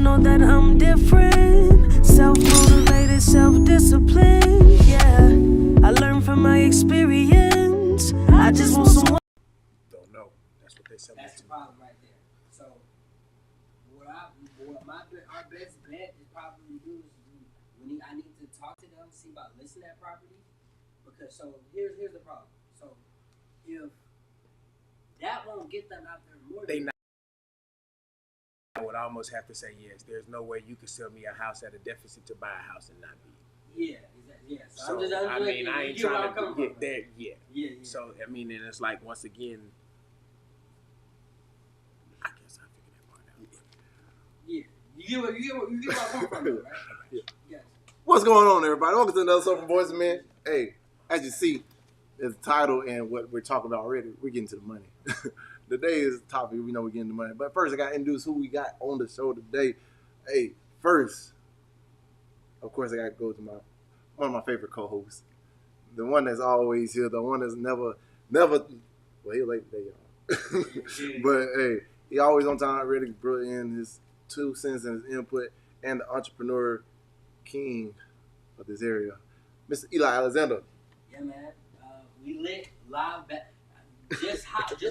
know that I'm different. Self-motivated, self-disciplined, yeah. I learned from my experience. I just want someone. Don't know. That's what they said. That's the problem right there. So, our best bet is probably do is I need to talk to them, see about listing that property. Because here's the problem. So if that won't get them out there more, I would almost have to say yes. There's no way you could sell me a house at a deficit to buy a house and not be. Yeah, exactly. Yeah. So I mean, I ain't trying to get there yet. Yeah. So I mean, and it's like once again, I guess I figured that part out. Yeah. You get where I'm coming from, though, right? Yeah. Yes. What's going on, everybody? Welcome to another show from Boyz and Men. Hey, as you see, the title and what we're talking about already, we're getting to the money. Today is the topic. We know we're getting the money. But first, I got to introduce who we got on the show today. Hey, first, of course, I got to go to one of my favorite co-hosts. The one that's always here. The one that's never, well, he's late today, y'all. But, hey, he always on time, ready to bring in his 2 cents and his input, and the entrepreneur king of this area, Mr. Eli Alexander. Yeah, man. We lit live back. Just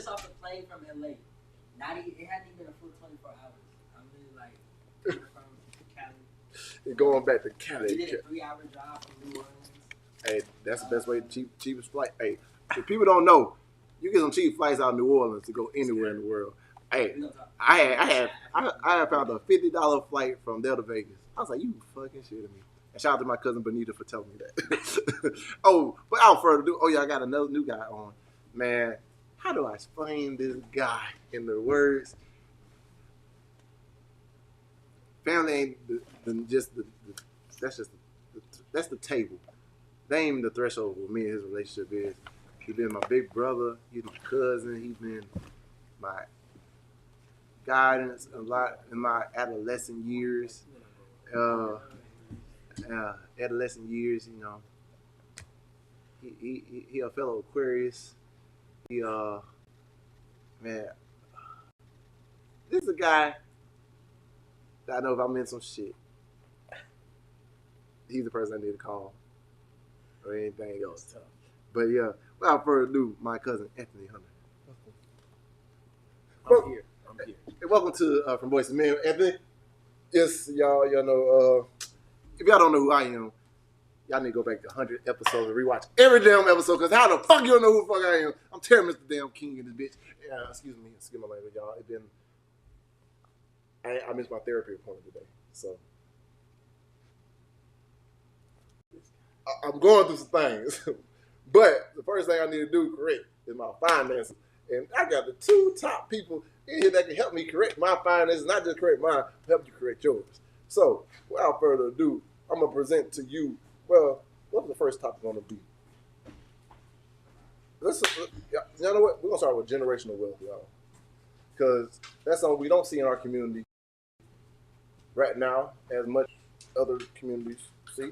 off the plane from LA. It hadn't even been a full 24 hours. I'm really like from Cali. You're going back to Cali. We did a 3-hour drive from New Orleans. Hey, that's the best way. Cheapest flight. Hey, if people don't know, you get some cheap flights out of New Orleans to go anywhere in the world. Hey, I had found a $50 flight from there to Vegas. I was like, you fucking shitting me. And shout out to my cousin Benita for telling me that. Oh, but without further ado, I got another new guy on. Man, how do I explain this guy in the words? Family ain't that's the table. That ain't even the threshold where me and his relationship is. He's been my big brother. He's my cousin. He's been my guidance a lot in my adolescent years. You know. He a fellow Aquarius. Man, this is a guy that I know if I'm in some shit, he's the person I need to call or anything else. But yeah, without further ado, my cousin Anthony Hunter. I'm here. Hey, welcome to from Boyz and Men, Anthony. Yes, y'all know. If y'all don't know who I am, y'all need to go back to 100 episodes and rewatch every damn episode. Cause how the fuck you don't know who the fuck I am? I'm tearing Mr. Damn King in this bitch. Excuse my language, y'all. It been. I missed my therapy appointment today, so I'm going through some things. But the first thing I need to do correct is my finances, and I got the 2 top people in here that can help me correct my finances, not just correct mine, help you correct yours. So, without further ado, I'm gonna present to you. Well, what's the first topic gonna be? You know what? We're gonna start with generational wealth, y'all, because that's something we don't see in our community right now as much other communities see.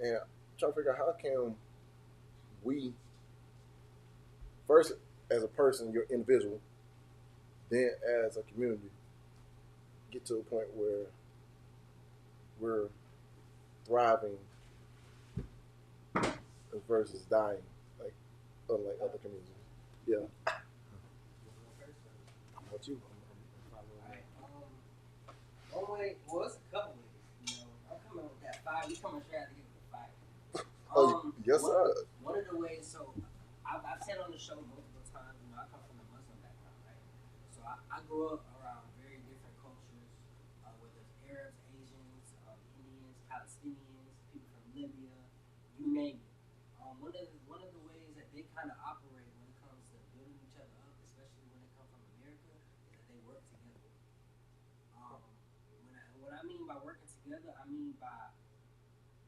And I'm trying to figure out how can we first, as a person, you're individual, then as a community, get to a point where we're thriving versus dying, like unlike other communities. Yeah. I'm with you. One way, well, it's a couple ways. You know, I'm coming with that 5. You coming straight out to get with the 5. Yes, sir. One of the ways, so I've said on the show multiple times, you know, I come from a Muslim background, right? So I grew up around very different cultures, whether it's Arabs, Asians, Indians, Palestinians, people from Libya, you name it. One of the ways that they kind of operate when it comes to building each other up, especially when it comes from America, is that they work together. What I mean by working together, I mean by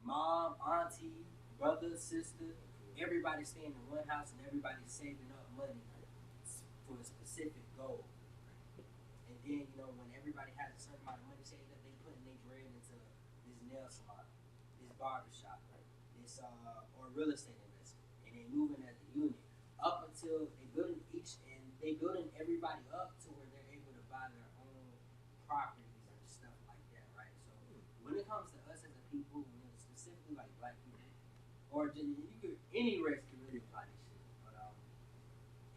mom, auntie, brother, sister, everybody staying in one house and everybody saving up money for a specific goal. And then, you know, when everybody has a certain amount of money, say that they putting their bread into this nail salon, this barber shop, this or real estate investment, and they moving as a unit up until they building everybody up to where they're able to buy their own properties and stuff like that, right? So when it comes to us as a people, when it's specifically like black people, or you could any race can really apply this shit. But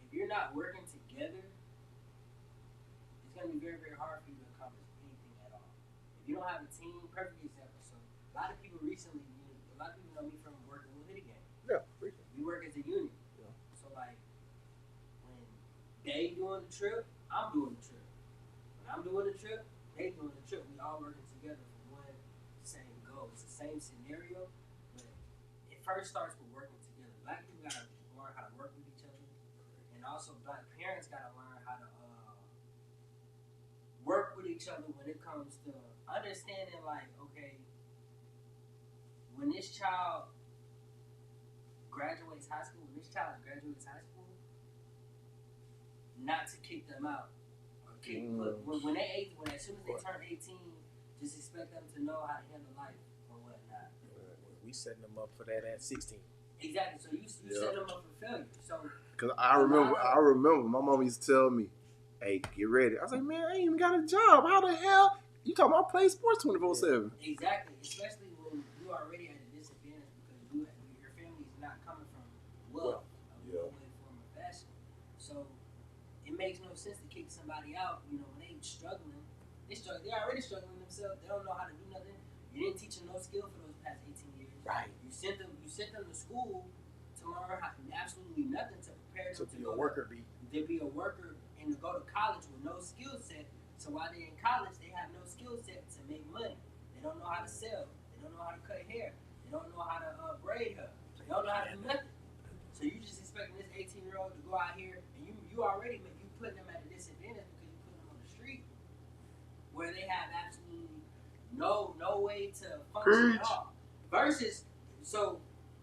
if you're not working together, it's gonna be very, very hard for you to accomplish anything at all. If you don't have a team, perfect example. So a lot of people recently, a lot of people know me from working with Hoodie Gang. Yeah, We work as a unit. Yeah. So like when they doing the trip, I'm doing the trip. When I'm doing the trip, they doing the trip. We all working together for one same goal. It's the same scenario, but it first starts with working together. Black people gotta learn how to work with each other, and also black parents gotta learn how to work with each other when it comes to understanding, like, okay, when this child graduates high school, not to kick them out. Or kick, when as soon as they turn 18, just expect them to know how to handle life or whatnot. We setting them up for that at 16. Exactly. So you set them up for failure. So Cause I remember my mom used to tell me, "Hey, get ready." I was like, "Man, I ain't even got a job. How the hell you talking about play sports 24/7?" Exactly. Especially when you are already at a disadvantage because your family is not coming from wealth, no way, form, or fashion. So it makes no sense to kick somebody out. You know, when they struggling, they're already struggling themselves. They don't know how to do nothing. You didn't teach them no skill for those past 18 years. Right. You sent them to school to learn absolutely nothing to prepare them To be a worker bee. To be a worker and to go to college with no skill set. So while they're in college, they have no skill set to make money. They don't know how to sell. They don't know how to cut hair. They don't know how to braid hair. They don't know how to do nothing. So you just expecting this 18-year-old to go out here and you putting them at a disadvantage because you put them on the street where they have absolutely no way to function at all. Versus,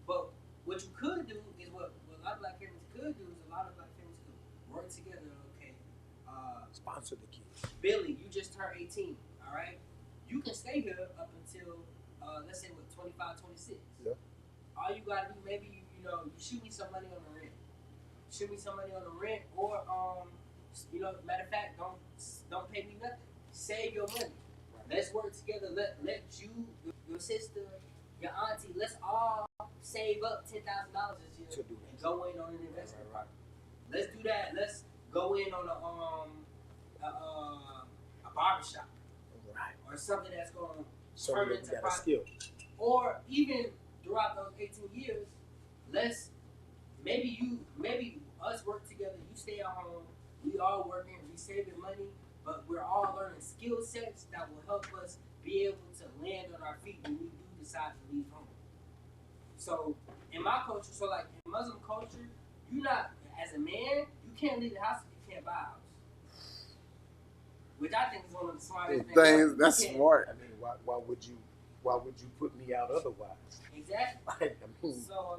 but what you could do is what a lot of black families could do is a lot of black families could work together. Okay, Sponsor the kids. Billy, you just turned 18. All right, you can stay here up until let's say 25, 26. Yeah. All you gotta do, maybe you shoot me some money on the rent. Shoot me some money on the rent, or matter of fact, don't pay me nothing. Save your money. Let's work together. Let you, your sister, your auntie, let's all save up $10,000 this year and go in on an investment. Right. Let's do that. Let's go in on a barbershop. Right. Or something that's going to So turn we into got a profit. skill. Or even throughout those 18 years, maybe us work together. You stay at home. We all working. We saving money, but we're all learning skill sets that will help us be able to land on our feet when we do decide to leave home. So in my culture, like in Muslim culture, as a man, you can't leave the house if you can't buy a house. Which I think is one of the smartest things. That's smart. I mean, why would you put me out otherwise? Exactly. So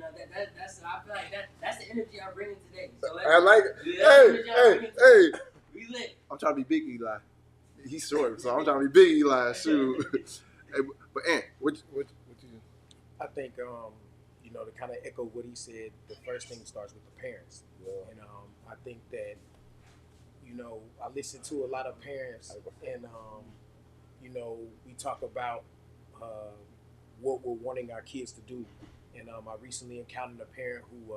I feel like that's the energy I'm bringing today. So I like it. Hey. We lit. I'm trying to be Big Eli. He's short, so I'm trying to be Big Eli. Shoot. Hey, but Ant, what you? I think to kind of echo what he said, the first thing starts with the parents. Yeah. And I think that I listen to a lot of parents, and we talk about what we're wanting our kids to do. And I recently encountered a parent who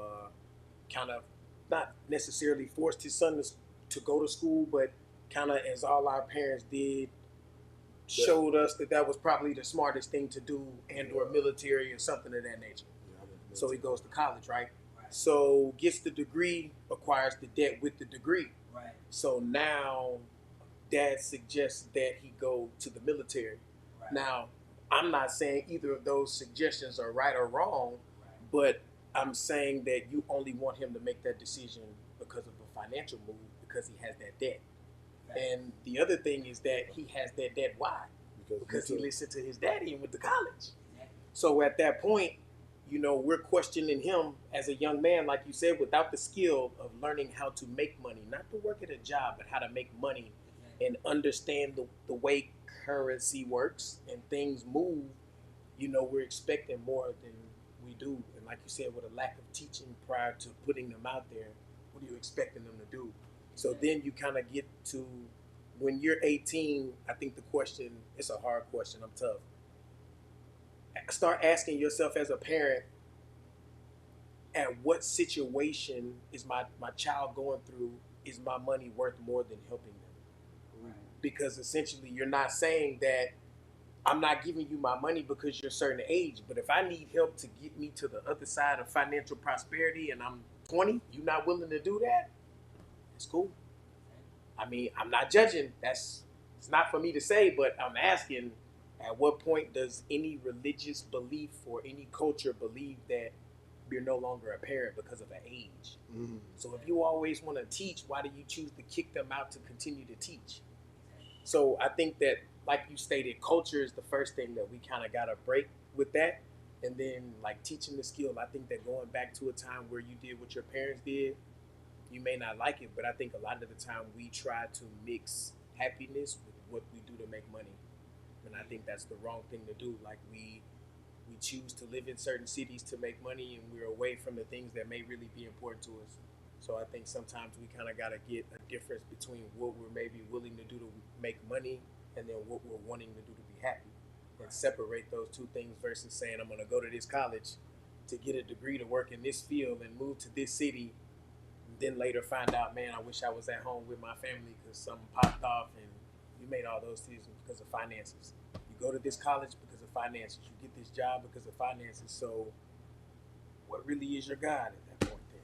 kind of not necessarily forced his son to go to school, but kind of, as all our parents did, showed us that was probably the smartest thing to do, or military or something of that nature. So he goes to college, right? So gets the degree, acquires the debt with the degree. Right. So now dad suggests that he go to the military. Right. Now, I'm not saying either of those suggestions are right or wrong, but I'm saying that you only want him to make that decision because of a financial move, because he has that debt. And the other thing is that he has that debt. Why? Because he listened to his daddy and went to college. So at that point, we're questioning him as a young man, like you said, without the skill of learning how to make money, not to work at a job, but how to make money and understand the way currency works and things move. We're expecting more than we do. And like you said, with a lack of teaching prior to putting them out there, what are you expecting them to do? So then you kind of get to when you're 18, I think the question, it's a hard question. I'm tough. Start asking yourself as a parent, at what situation is my child going through, is my money worth more than helping them? Right. Because essentially you're not saying that I'm not giving you my money because you're a certain age, but if I need help to get me to the other side of financial prosperity and I'm 20, you're not willing to do that, it's cool. I mean, I'm not judging. It's not for me to say, but I'm asking, at what point does any religious belief or any culture believe that you're no longer a parent because of an age? Mm-hmm. So if you always want to teach, why do you choose to kick them out to continue to teach? So I think that, like you stated, culture is the first thing that we kind of got to break with that. And then, like, teaching the skill, I think that going back to a time where you did what your parents did, you may not like it, but I think a lot of the time we try to mix happiness with what we do to make money. And I think that's the wrong thing to do. Like, we choose to live in certain cities to make money, and we're away from the things that may really be important to us. So I think sometimes we kind of got to get a difference between what we're maybe willing to do to make money and then what we're wanting to do to be happy, and separate those two things versus saying, I'm going to go to this college to get a degree to work in this field and move to this city, and then later find out, man, I wish I was at home with my family because something popped off, and you made all those decisions because of finances. You go to this college because of finances. You get this job because of finances. So what really is your God at that point then?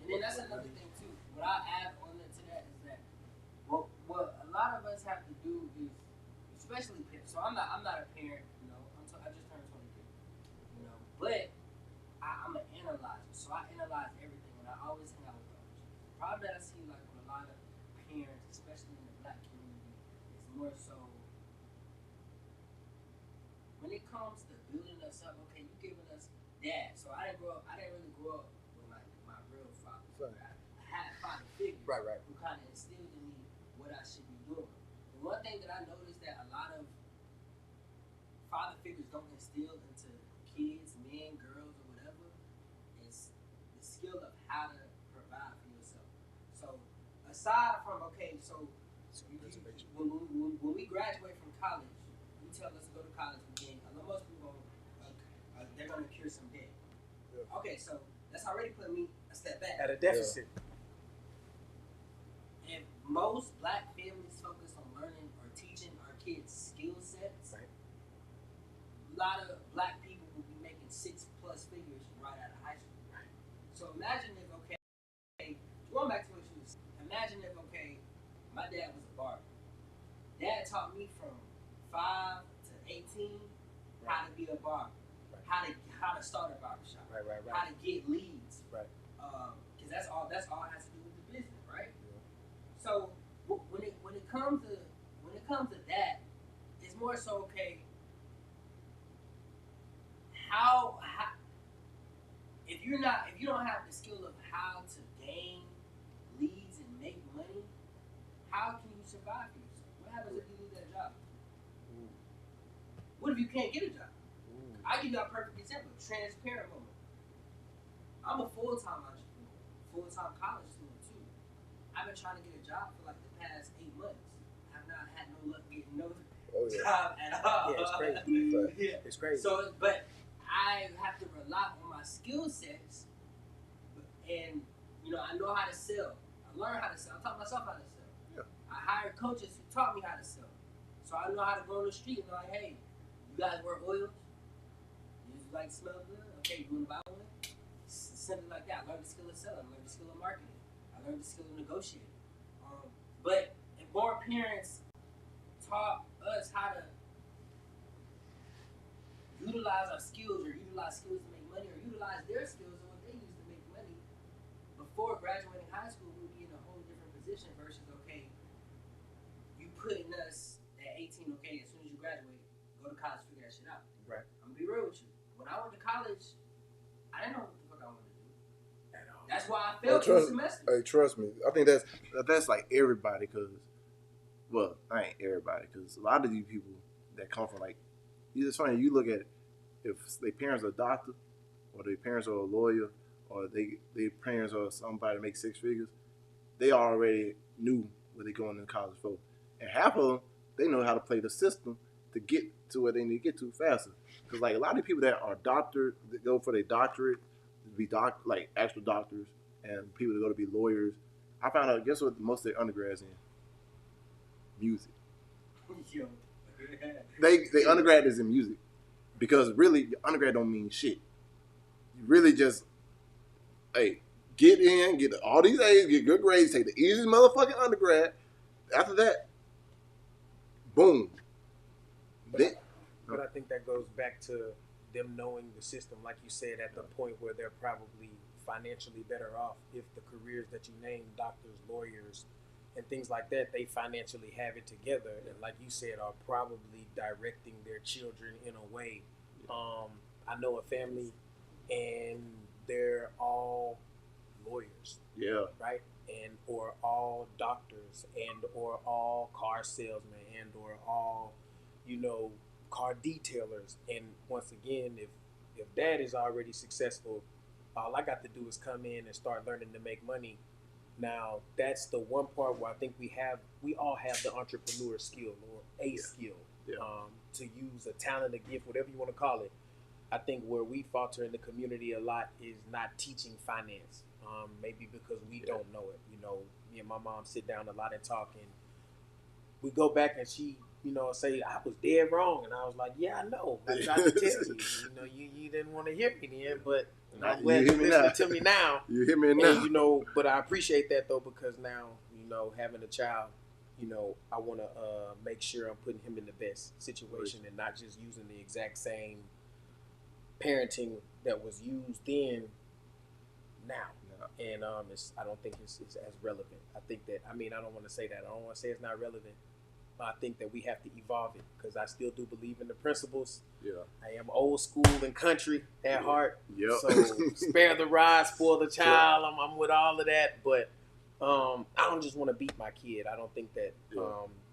And then that's another thing too. What I add on to that is that what a lot of us have to do is, especially parents. So I'm not a parent, you know. I just turned 23, you know. But I'm an analyzer, so I analyze everything, and I always hang out with others. The problem that I see, like with a lot of parents, especially in the Black community, is more so when it comes to building us up. Okay, you giving us dad. So I didn't really grow up with my real father. Right. I had father figures, Right. who kind of instilled in me what I should be doing. The one thing that I noticed that a lot of father figures don't instill into kids, men, girls, or whatever, is the skill of how to provide for yourself. So aside from when we graduate from college, you tell us to go to college, again, most people they're gonna cure some debt. Yeah. Okay, so that's already put me a step back. At a deficit. If most Black families focus on learning or teaching our kids skill sets, right, a lot of Black people will be making 6+ figures right out of high school. Right. So imagine if, going back to what you was, imagine if, my dad was a barber. Dad taught me from 5 to 18 how to be a barber, how to start a barbershop, right, how to get leads, right. Because that's all it has to do with the business, right? Yeah. So when it comes to that, it's more so how if you don't have the skill of how to gain leads and make money, how can you survive for yourself? What happens if you lose that job? Ooh. What if you can't get a job? Ooh. I'll give you a perfect example, transparent moment. I'm a full-time entrepreneur, full-time college student too. I've been trying to get a job for like the past 8 months. I've not had no luck getting no job at all. Yeah, it's crazy. Yeah. It's crazy. So, but I have to rely on my skill sets, and I know how to sell. I learned how to sell. I taught myself how to sell. Yeah. I hired coaches who taught me how to sell. So I know how to go on the street and be like, hey, you guys wear oils? You like smell good? Okay, you want to buy one? Something like that. I learned the skill of selling. I learned the skill of marketing. I learned the skill of negotiating. But if more parents taught us how to utilize our skills, or utilize skills to make money, or utilize their skills and what they use to make money before graduating high school, we'll be in a whole different position versus, you putting us at 18, as soon as you graduate, go to college, figure that shit out. Right. I'm gonna be real with you. When I went to college, I didn't know what the fuck I wanted to do. At all. That's why I failed 2 semesters. Hey, trust me. I think that's like everybody, because, well, I ain't everybody, because a lot of these people that come from, like, it's funny, you look at if their parents are a doctor, or their parents are a lawyer, or their parents are somebody that makes 6 figures, they already knew what they're going to college for. and half of them they know how to play the system to get to where they need to get to faster. Because like a lot of people that are doctors that go for their doctorate, to be like actual doctors, and people that go to be lawyers. I found out, guess what? Most of their undergrads in music. Yo. They undergrad is in music because really your undergrad don't mean shit. You really just get in, get all these A's, get good grades, take the easiest motherfucking undergrad. After that, boom. But I think that goes back to them knowing the system, like you said, at the point where they're probably financially better off if the careers that you named, doctors, lawyers, and things like that, they financially have it together, and like you said, are probably directing their children in a way. I know a family, and they're all lawyers, Yeah. right? And or all doctors, and or all car salesmen, and or all, car detailers. And once again, if dad is already successful, all I got to do is come in and start learning to make money. Now that's the one part where I think we all have the entrepreneur skill or a skill, Yeah. to use a talent, a gift, whatever you want to call it. I think where we falter in the community a lot is not teaching finance. Maybe because we don't know it. Me and my mom sit down a lot and talk, and we go back and she, say I was dead wrong, and I was like, yeah, I know. I tried to tell you. You didn't want to hear me then, but I'm glad you're listening to me now. You hear me now. And, but I appreciate that though, because now, having a child, I want to make sure I'm putting him in the best situation and not just using the exact same parenting that was used then now. And I don't think it's as relevant. I think that, I don't want to say that. I don't want to say it's not relevant. But I think that we have to evolve it, because I still do believe in the principles. Yeah. I am old school and country at heart. Yep. So spare the rod, spoil the child. I'm with all of that. But I don't just want to beat my kid. I don't think that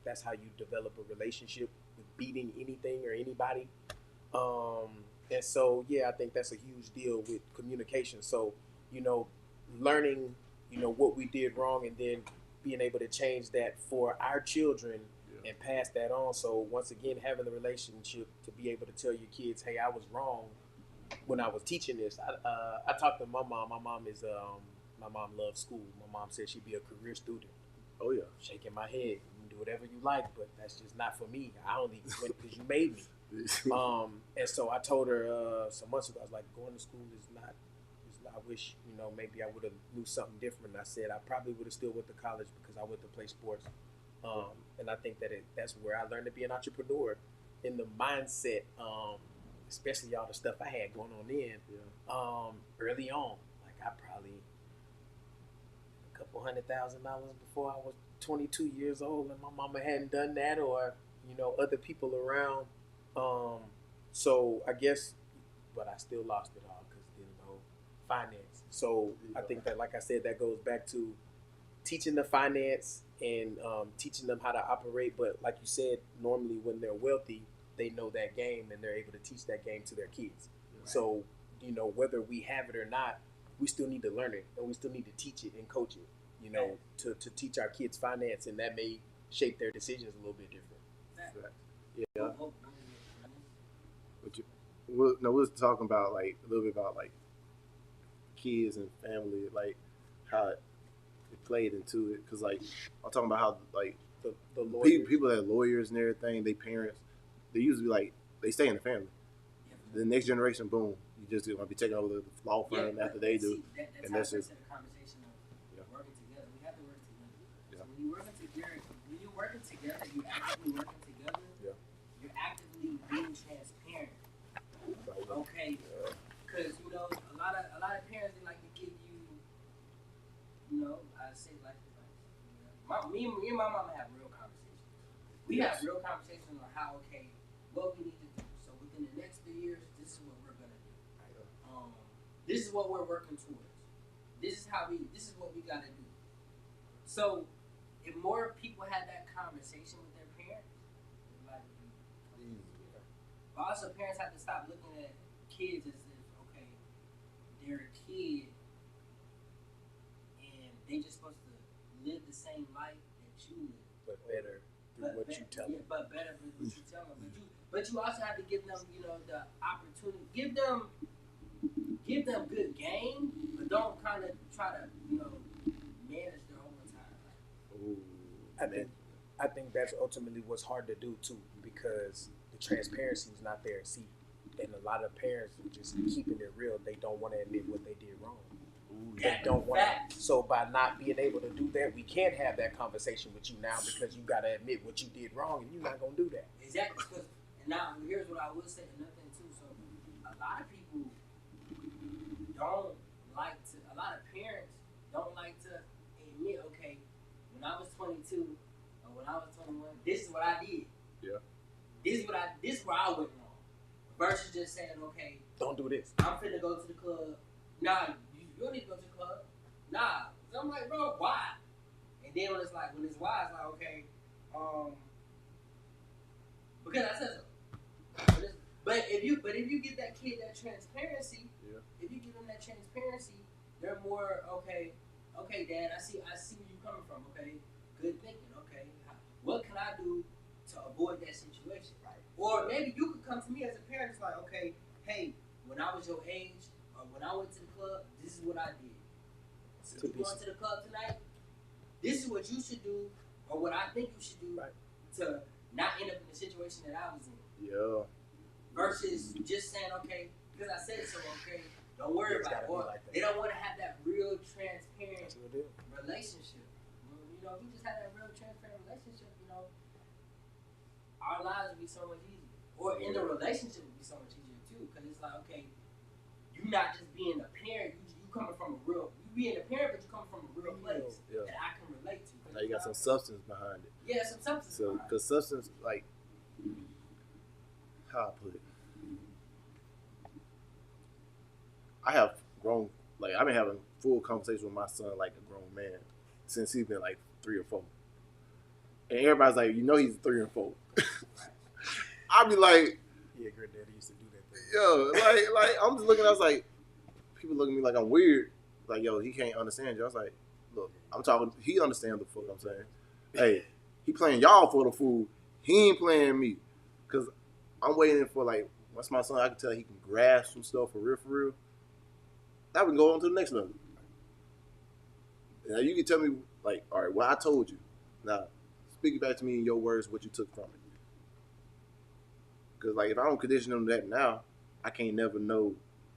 that's how you develop a relationship, with beating anything or anybody. And so, I think that's a huge deal with communication. So, learning, what we did wrong, and then being able to change that for our children and pass that on. So once again, having the relationship to be able to tell your kids, hey, I was wrong when I was teaching this. I talked to my mom. My mom loves school. My mom said she'd be a career student. Oh yeah. Shaking my head. You can do whatever you like, but that's just not for me. I only went because you made me. And so I told her some months ago, I was like, going to school is not. I wish, maybe I would have knew something different. I said I probably would have still went to college because I went to play sports. And I think that that's where I learned to be an entrepreneur, in the mindset, especially all the stuff I had going on then, early on. Like I probably $200,000 before I was 22 years old, and my mama hadn't done that, or, other people around. So I guess, but I still lost it all because, finance. So I think that, like I said, that goes back to teaching the finance and teaching them how to operate. But like you said, normally when they're wealthy, they know that game and they're able to teach that game to their kids. Right. So, whether we have it or not, we still need to learn it, and we still need to teach it and coach it, to teach our kids finance, and that may shape their decisions a little bit different. Right. Yeah. We was talking about a little bit about kids and family, how it played into it, because I'm talking about how the people that are lawyers and everything, they parents, they usually they stay in the family. The next generation, boom, you just gonna be taking over the law firm after they do, that's and that's how I just said the conversation of working together. We have to work together. So when you're working together, you're actively working together. Yeah. You're actively being transparent. Okay. Because a lot of parents, they like to give you, I say like this. Me and my mama have real conversations. We have real conversations on how what we need to do. So within the next 3 years, this is what we're gonna do. This is what we're working towards. This is what we gotta do. So if more people had that conversation with their parents, life would be easier. But also, parents have to stop looking at kids as they're a kid, and they just supposed to live the same life that you live, but better what you tell them. Yeah, but better than what you tell them. But you also have to give them, the opportunity. Give them good game, but don't kind of try to, manage their own time. Ooh, I think that's ultimately what's hard to do too, because the transparency is not there. See, and a lot of parents are just keeping it real. They don't want to admit what they did wrong. They don't want to. So by not being able to do that, we can't have that conversation with you now because you got to admit what you did wrong, and you're not gonna do that. Exactly. Because now here's what I would say. Another thing too. So a lot of people don't like to. A lot of parents don't like to admit, okay, when I was 22 or when I was 21, this is what I did. Yeah. This is where I went wrong. Versus just saying, okay, don't do this. I'm finna go to the club. Nah, you don't need to go to the club. Nah. So I'm like, bro, why? And then when it's why, it's like, okay, because I said so. But if you get that kid that transparency, if you give them that transparency, they're more okay, Dad, I see where you're coming from. Okay, good thinking. Okay, what can I do to avoid that situation? Right. Or maybe you could come to me as a parent. It's like, okay, hey, when I was your age, or when I went to the club, this is what I did. So you going to the club tonight? This is what you should do, or what I think you should do, to not end up in the situation that I was in. Yeah. Versus just saying, okay, because I said so, okay, don't worry about it. Or they don't want to have that real transparent relationship. If we just had that real transparent relationship, our lives would be so much easier. Or in the relationship would be so much easier too. Because it's like, okay, you're not just being a parent, you coming from you being a parent, but you coming from a real place that I can relate to. Now you got some substance behind it. Yeah, some substance. So, because substance, like, how I put it, I have grown, like, I've been having full conversation with my son like a grown man since he's been like 3 or 4. And everybody's like, he's 3 or 4. I'll be like, yeah, granddaddy used to do that thing. Yo, like I'm just looking, I was like, people look at me like I'm weird. Like, yo, he can't understand you. I was like, look, he understands the fuck I'm saying. Hey, he playing y'all for the food. He ain't playing me. Because I'm waiting for, like, once my son, I can tell he can grasp some stuff for real. That would go on to the next level. Now, you can tell me, like, all right, well, I told you. Now, speak it back to me in your words what you took from it. Because, like, if I don't condition him to that now, I can't never know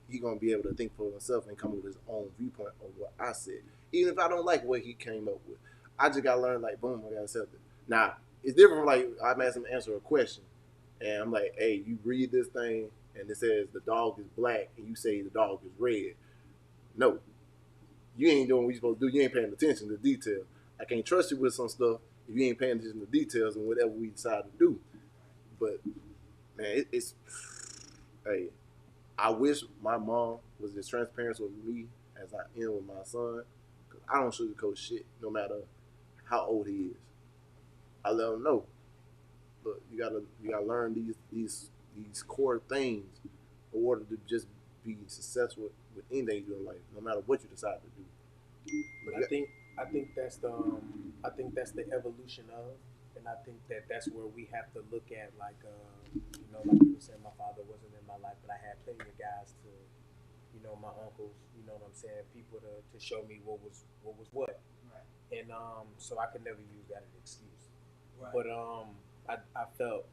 he going to be able to think for himself and come up with his own viewpoint of what I said. Even if I don't like what he came up with. I just got to learn, like, boom, I got to accept it. Now, it's different from, like, I'm asking him to answer a question. And I'm like, hey, you read this thing, and it says the dog is black, and you say the dog is red. No. You ain't doing what you're supposed to do. You ain't paying attention to detail. I can't trust you with some stuff if you ain't paying attention to details and whatever we decide to do. But, man, hey, I wish my mom was as transparent with me as I am with my son. Because I don't sugarcoat shit no matter how old he is. I let him know. Look, you gotta learn these core things in order to just be successful with anything you do in life, no matter what you decide to do. But I think that's the evolution of, and I think that's where we have to look at, like like you were saying, my father wasn't in my life, but I had plenty of guys to, my uncles, you know what I'm saying, people to show me what was what. Right. And so I could never use that as an excuse. Right. But I felt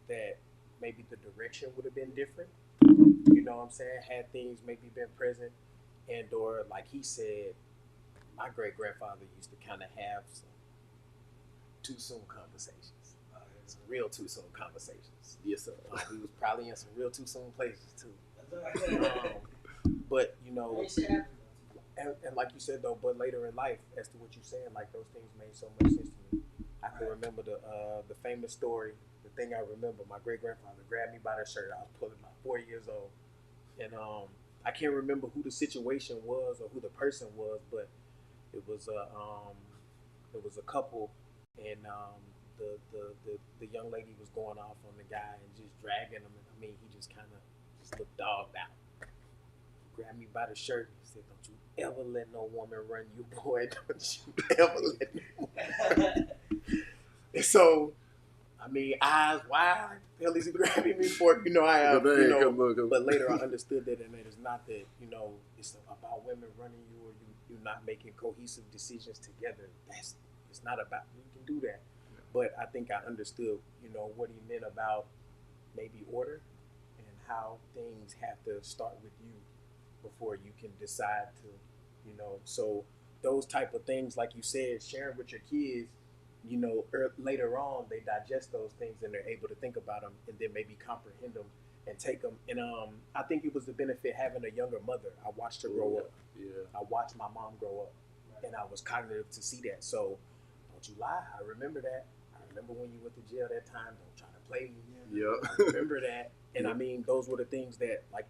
that maybe the direction would have been different. You know what I'm saying? Had things maybe been present, and or like he said, my great grandfather used to kind of have some too soon conversations, some real too soon conversations. Yes, sir. He was probably in some real too soon places too. But and like you said though, but later in life, as to what you're saying, like those things made so much sense to me. I can remember the famous story. The thing I remember, my great grandfather grabbed me by the shirt. I was pulling about 4 years old, and I can't remember who the situation was or who the person was, but it was a couple, and the young lady was going off on the guy and just dragging him. And I mean, he just kind of looked dogged out. Grabbed me by the shirt and said, "Don't you ever let no woman run you, boy. Don't you ever let no woman." And so I mean, eyes wide. Hell, is he grabbing me for? I have. But later I understood that, and it is not that. It's about women running you, or you not making cohesive decisions together. It's not about. You can do that, but I think I understood. What he meant about maybe order and how things have to start with you before you can decide to. So those type of things, like you said, sharing with your kids. Later on they digest those things and they're able to think about them and then maybe comprehend them and take them. And I think it was the benefit having a younger mother. I watched her grow up. Yeah. I watched my mom grow up, and I was cognitive to see that. So don't you lie. I remember that. I remember when you went to jail that time. Don't try to play me. Yeah. I remember that. And I mean, those were the things that, like,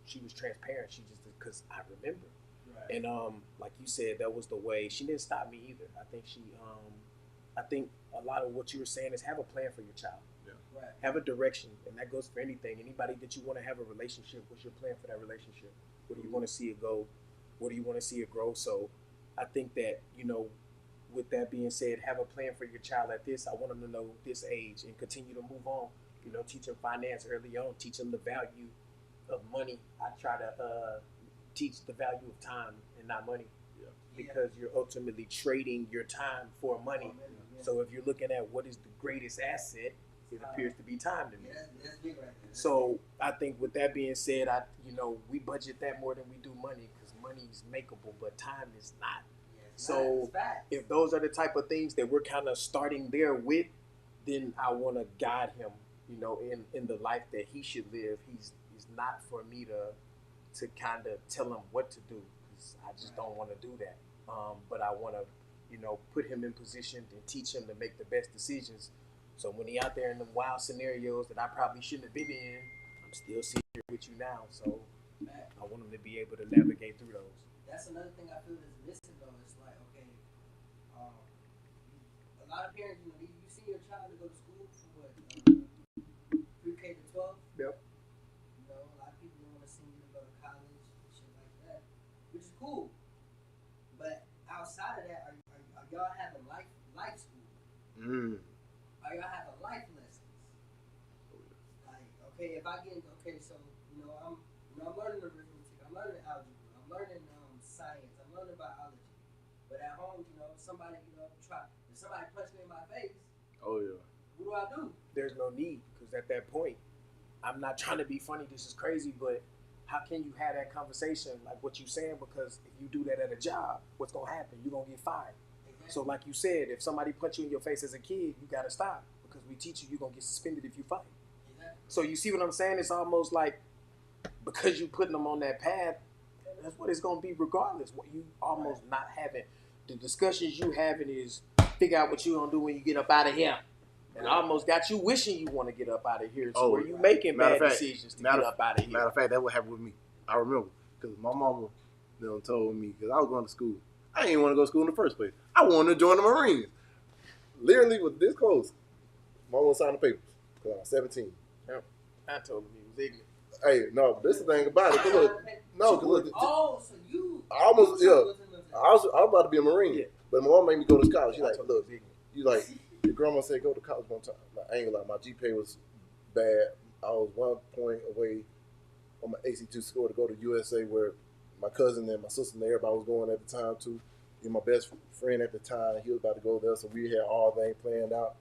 she was transparent. She just, because I remember. Right. And like you said, that was the way. She didn't stop me either. I think a lot of what you were saying is have a plan for your child. Yeah. Right. Have a direction, and that goes for anything. Anybody that you want to have a relationship, what's your plan for that relationship? Where do you want to see it go? Where do you want to see it grow? So I think that, with that being said, have a plan for your child at this. I want them to know this age and continue to move on. Teach them finance early on. Teach them the value of money. I try to teach the value of time and not money. Because you're ultimately trading your time for money. So if you're looking at what is the greatest asset, it appears to be time to me. That's big right there. So I think with that being said, we budget that more than we do money, because money is makeable, but time is not. So if those are the type of things that we're kind of starting there with, then I want to guide him, in the life that he should live. He's not for me to kind of tell him what to do. I just don't want to do that. But I want to, put him in position and teach him to make the best decisions. So when he out there in the wild scenarios that I probably shouldn't have been in, I'm still sitting here with you now. So I want him to be able to navigate through those. That's another thing I feel is missing though. It's like, okay, a lot of parents, you see your child to go to school from what, pre-K to 12. Yep. A lot of people don't want to send you to go to college and shit like that, which is cool. But outside of that, are y'all having life school? Are y'all having life lessons? Like, okay, if I get into, so I'm learning arithmetic, I'm learning algebra, I'm learning science, I'm learning biology. But at home, somebody, if somebody punched me in my face, oh yeah, what do? There's no need, because at that point, I'm not trying to be funny. This is crazy, but how can you have that conversation like what you saying? Because if you do that at a job, what's gonna happen? You're gonna get fired. Exactly. So like you said, if somebody punch you in your face as a kid, you gotta stop, because we teach you're gonna get suspended if you fight. Exactly. So you see what I'm saying? It's almost like, because you putting them on that path, that's what it's gonna be regardless. What you almost not having. The discussions you having is figure out what you gonna do when you get up out of here. And I almost got you wishing you want to get up out of here. So were you making bad decisions to get up out of here? Matter of fact, that's what happened with me. I remember, because my mama told me, because I was going to school. I didn't even want to go to school in the first place. I wanted to join the Marines. Literally was this close. Mama signed the papers because I was 17. Yep. I told him he was ignorant. Hey, no, but this is the thing about it. So you... I almost, I was about to be a Marine. Yeah. But my mom made me go to college. She's like, look, your grandma said go to college one time. I ain't gonna lie, my GPA was bad. I was 1 point away on my AC2 score to go to USA, where my cousin and my sister and everybody was going at the time too. And my best friend at the time, he was about to go there, so we had all things planned out.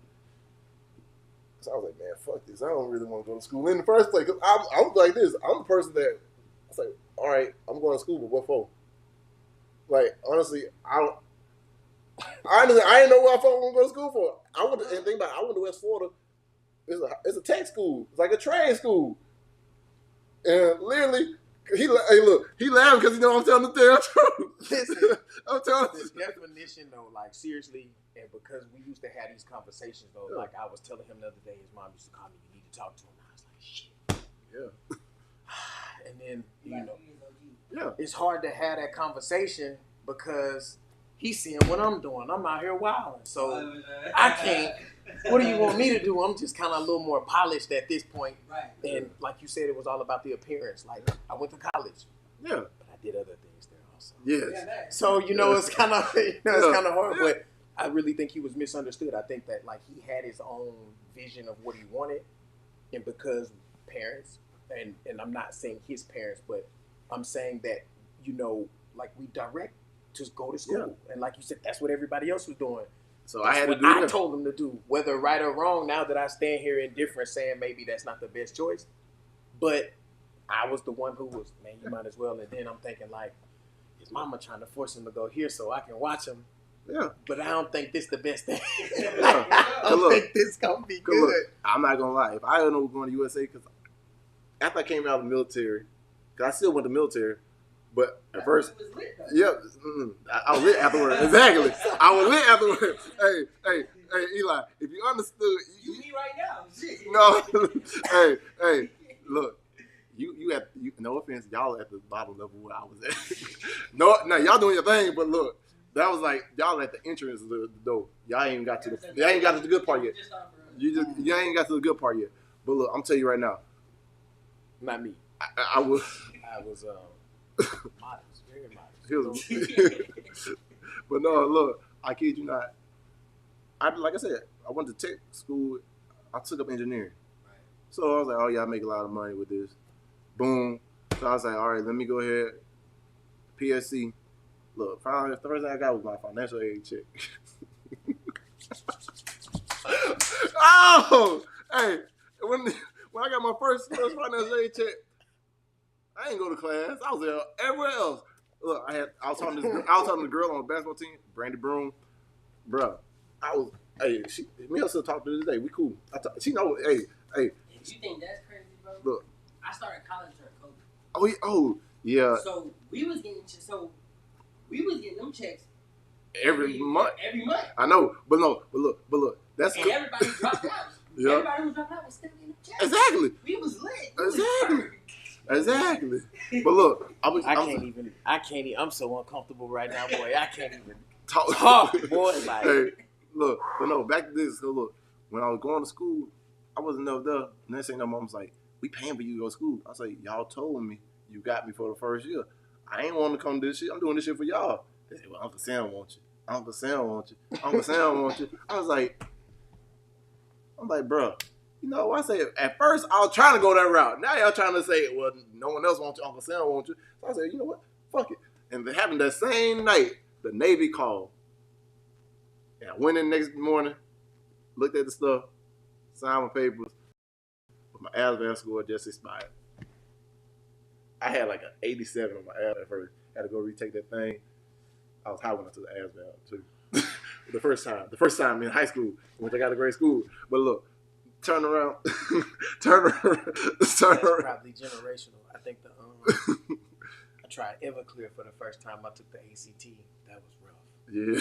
So I was like, man, fuck this. I don't really want to go to school in the first place. Cause I was like this. I'm the person that I was like, all right, I'm going to school, but what for? Like, honestly, I didn't know what I thought I was going to school for. And think about it, I went to West Florida. It's a tech school. It's like a trade school. And literally, he laughed because I'm telling the truth. Listen, I'm telling this definition though, like seriously, and because we used to have these conversations though, like I was telling him the other day, his mom used to call me, you need to talk to him. I was like, shit. Yeah. And then, it's hard to have that conversation because he's seeing what I'm doing. I'm out here wilding. So I can't. What do you want me to do? I'm just kind of a little more polished at this point. Right. And like you said, it was all about the appearance. Like, I went to college. Yeah. But I did other things there also. Yes. So, it's kind of it's kind of hard. Yeah. But I really think he was misunderstood. I think that, like, he had his own vision of what he wanted, and because parents, and I'm not saying his parents, but I'm saying that, you know, like we direct to go to school, and like you said, that's what everybody else was doing. So That's I had to what do I that. told him to do, whether right or wrong. Now that I stand here indifferent, saying maybe that's not the best choice, but I was the one who was, man, you might as well. And then I'm thinking like, his mama trying to force him to go here so I can watch him. Yeah. But I don't think this the best thing. Yeah. I don't think this gonna be good. Look, I'm not gonna lie. If I ended up going to USA, because after I came out of the military, because I still went to the military, but at first, yeah, I was lit afterwards. Exactly, I was lit afterwards. Hey, Eli, if you understood, You me right now, shit. no, hey, look. You have no offense, y'all at the bottom level where I was at. no, y'all doing your thing, but look, that was like y'all at the entrance of the door. Y'all ain't got to the good part yet. You ain't got to the good part yet. But look, I'm telling you right now. Not me. I was modest, very modest. But no, look, I kid you not. Like I said, I went to tech school. I took up engineering. So I was like, oh yeah, I make a lot of money with this. Boom. So I was like, all right, let me go ahead. PSC. Look, finally, the first thing I got was my financial aid check. Oh, hey, when I got my first financial aid check, I didn't go to class. I was there everywhere else. Look, I was talking to the girl on the basketball team, Brandy Broom, bruh. Me and her still talk to this day. We cool. She know. Hey. If you think that's crazy, bro. Look. I started college during COVID. Oh yeah. So we was getting them checks every month. Every month. I know, but look. That's and everybody dropped out. Yeah. Everybody who dropped out was still getting them checks. Exactly. We was lit. Exactly. But look, I can't even. I'm so uncomfortable right now, boy. I can't even talk, boy. Like, hey, look, but no, back to this. So look, when I was going to school, I wasn't never there. Next thing my mom was like, "We paying for you to go to school." I was like, "Y'all told me you got me for the first year. I ain't want to come to this shit. I'm doing this shit for y'all." They said, "Well, Uncle Sam wants you. Uncle Sam wants you. Uncle Sam wants you." I'm like, bro. You know, I say at first I was trying to go that route. Now y'all trying to say, well, no one else wants you. Uncle Sam wants you. So I said, you know what? Fuck it. And it happened that same night, the Navy called. And I went in the next morning, looked at the stuff, signed my papers, but my ASVAB score just expired. I had like an 87 on my ASVAB at first. Had to go retake that thing. I was high when I took the ASVAB too. The first time in high school, when I got to grade school. But look, turn around. That's probably generational. I think I tried Everclear for the first time I took the ACT. That was rough. Yeah,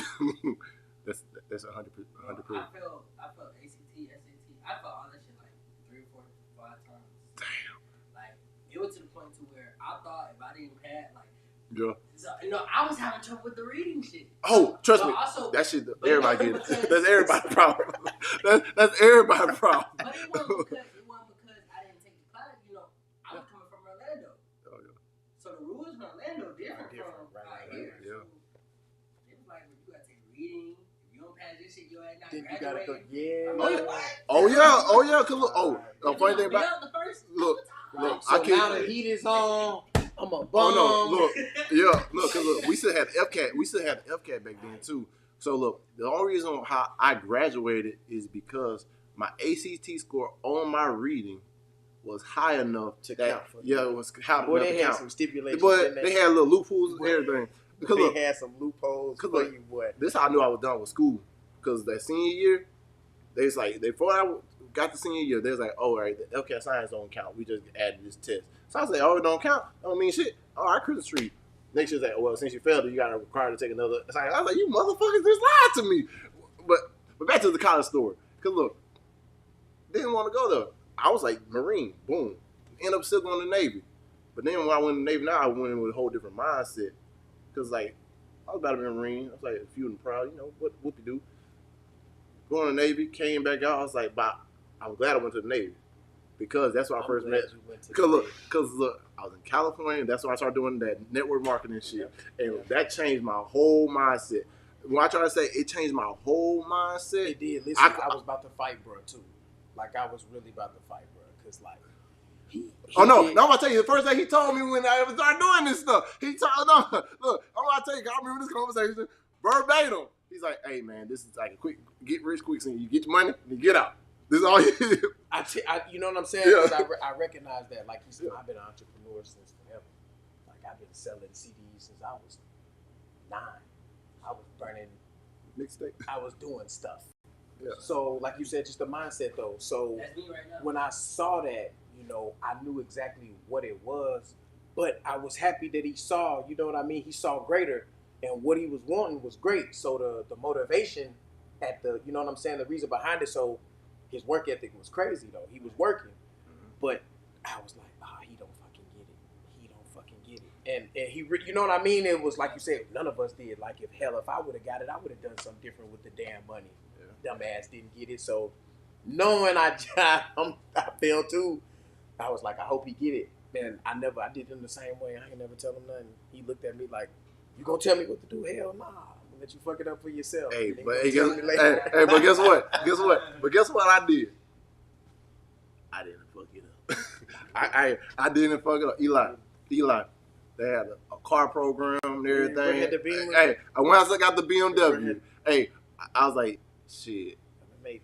that's 100%. I felt ACT, SAT. I felt all that shit like 3 or 4, 5 times. Damn. Like it was to the point to where I thought if I didn't pass, like. Yeah. So, I was having trouble with the reading shit. Oh, trust me. Also, that shit, everybody gets it. That's everybody's problem. That's everybody's problem. But it wasn't because I didn't take the class. You know, I was coming from Orlando. Oh, yeah. So the rules in Orlando different from right here. Yeah. So it was like, you got to take reading. If you don't pass this shit, you ain't not Then you gotta go. graduating. Yeah. I'm like, what? Oh yeah. Cause look, funny thing about look, So now the heat is on. I'm a bum. Oh no, look, cause look, we still had FCAT. We still had the FCAT back then too. So look, the only reason how I graduated is because my ACT score on my reading was high enough to count for. Yeah, it was high enough to they had count. some stipulations. But they had little loopholes and everything. Because they had some loopholes for you, boy. This is how I knew I was done with school. Because that senior year, before I got the senior year, they was like, oh, all right, the LCAT science don't count. We just added this test. So I was like, oh, it don't count? That don't mean shit. All right, Christmas tree. Next year's like, well, since you failed it, you got to require to take another. I was like, you motherfuckers just lied to me. But back to the college story. Because look, didn't want to go there. I was like, Marine, boom. End up still going to the Navy. But then when I went to the Navy, now I went in with a whole different mindset. Because, like, I was about to be a Marine. I was like, few and proud, you know, what you do. Going to the Navy, came back out. I was like, I'm glad I went to the Navy. Because that's when I first met. Because look, I was in California. That's when I started doing that network marketing shit. And that changed my whole mindset. When I try to say it changed my whole mindset. It did. Listen, I was about to fight, bro, too. Like I was really about to fight, bro. Cause like he Oh no! did- Now I'm gonna tell you the first thing he told me when I started doing this stuff. He told no, look, I'm gonna tell you. I remember this conversation verbatim. He's like, "Hey man, this is like a quick get rich quick scheme. You get your money, and you get out. This is all you do." you know what I'm saying? Yeah. 'Cause I recognize that. Like you said, I've been an entrepreneur since forever. Like I've been selling CDs since I was 9. I was burning. Mixtape. I was doing stuff. Yeah. So, like you said, just the mindset though. So That's me right now. when I saw that, you know, I knew exactly what it was. But I was happy that he saw, you know what I mean? He saw greater, and what he was wanting was great. So the motivation at the, you know what I'm saying, the reason behind it. So his work ethic was crazy though. He was working, but I was like, he don't fucking get it. He don't fucking get it. And he, you know what I mean? It was like you said, none of us did. Like if I would have got it, I would have done something different with the damn money. Yeah. Dumbass didn't get it. So knowing I failed too, I was like, I hope he get it. And I did him the same way. I ain't never tell him nothing. He looked at me like, you gonna tell me what to do? Hell nah. I'm gonna let you fuck it up for yourself. Hey, You ain't but gonna hey, tell guess, me later. hey, but guess what? But guess what I did? I didn't fuck it up. I didn't fuck it up. Eli, they had a car program and everything. Bring it to Beamer. Hey, once I got the BMW, Bring it. hey, I was like, shit. Mate,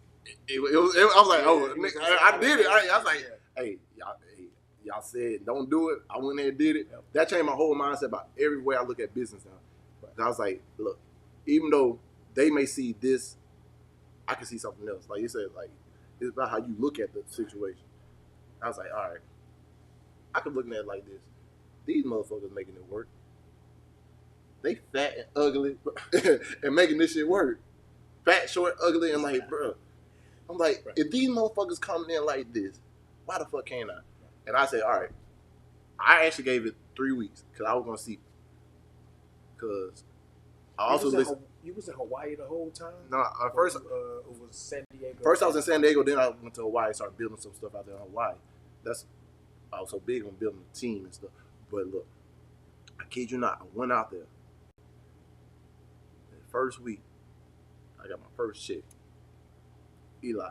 I was like, oh, Yeah, nigga, it was I did it. I was like, yeah. hey, y'all said don't do it. I went there and did it. Yep. That changed my whole mindset about every way I look at business now. I was like, look, even though they may see this, I can see something else. Like you said, like it's about how you look at the situation. I was like, all right, I could look at it like this. These motherfuckers making it work. They fat and ugly and making this shit work. Fat, short, ugly, and like, bro. I'm like, if these motherfuckers coming in like this, why the fuck can't I? And I said, all right. I actually gave it 3 weeks because I was gonna see. Because I also listened. You was in Hawaii the whole time? No, first it was San Diego. First I was in San Diego, then I went to Hawaii, started building some stuff out there in Hawaii. I was so big on building a team and stuff. But look, I kid you not, I went out there. The first week, I got my first check. Eli,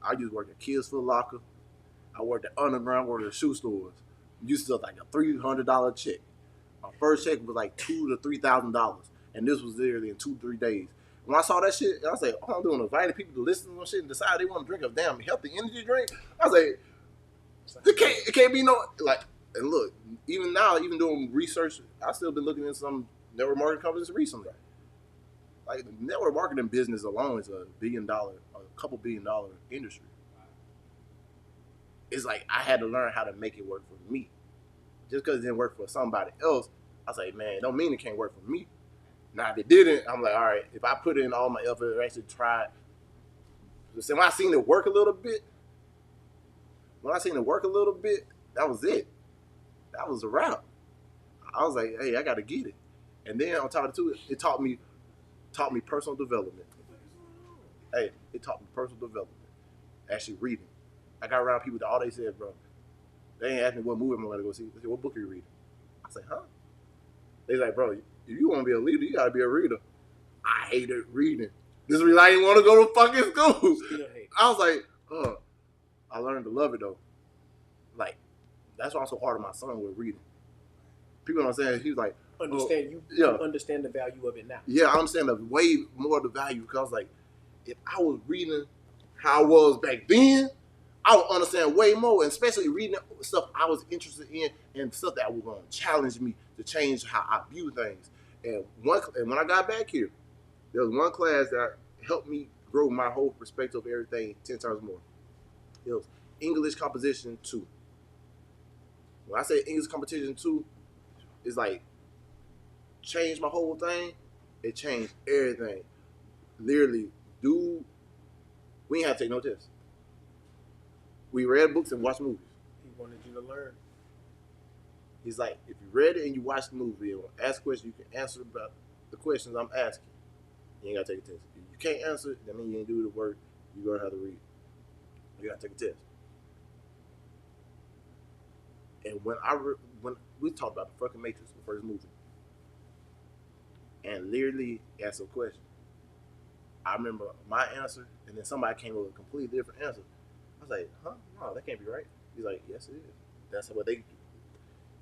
I used to work at Kids Foot Locker. I worked at Underground, worked at shoe stores. Used to like a $300 check. My first check was like $2,000 to $3,000, and this was literally in 2-3 days. When I saw that shit, I was like, all I'm doing is inviting people to listen to shit and decide they want to drink a damn healthy energy drink. I was like, it can't be no, like, and look, even now, even doing research, I've still been looking at some network marketing companies recently. Like, the network marketing business alone is a couple $1 billion industry. It's like, I had to learn how to make it work for me. Just because it didn't work for somebody else, I was like, man, it don't mean it can't work for me. Now, if it didn't, I'm like, all right, if I put in all my effort, I actually tried. So when I seen it work a little bit, that was it. That was a wrap. I was like, hey, I got to get it. And then on top of it, it taught me personal development. Hey, it taught me personal development. Actually reading. I got around people that all they said, bro, they ain't asked me what movie I'm going to go see. They said, what book are you reading? I said, huh? They like, bro, if you want to be a leader, you got to be a reader. I hated reading. This is the reason I didn't want to go to fucking school. I was like, I learned to love it though. Like, that's why I'm so hard on my son with reading. People don't understand. He was like, you understand the value of it now. Yeah, I understand way more of the value because like, if I was reading how I was back then, I would understand way more, and especially reading stuff I was interested in and stuff that was going to challenge me to change how I view things. And when I got back here, there was one class that helped me grow my whole perspective of everything 10 times more. It was English Composition 2. When I say English Composition 2, it's like changed my whole thing. It changed everything. Literally, dude, we ain't have to take no tests. We read books and watched movies. He wanted you to learn. He's like, if you read it and you watch the movie and ask questions, you can answer about the questions I'm asking. You ain't got to take a test. If you can't answer it, that means you ain't do the work. You're going to have to read. You got to take a test. And when we talked about the fucking Matrix, the first movie, and literally asked a question, I remember my answer, and then somebody came up with a completely different answer. was like, huh? No, that can't be right. He's like, yes, it is. That's what they do.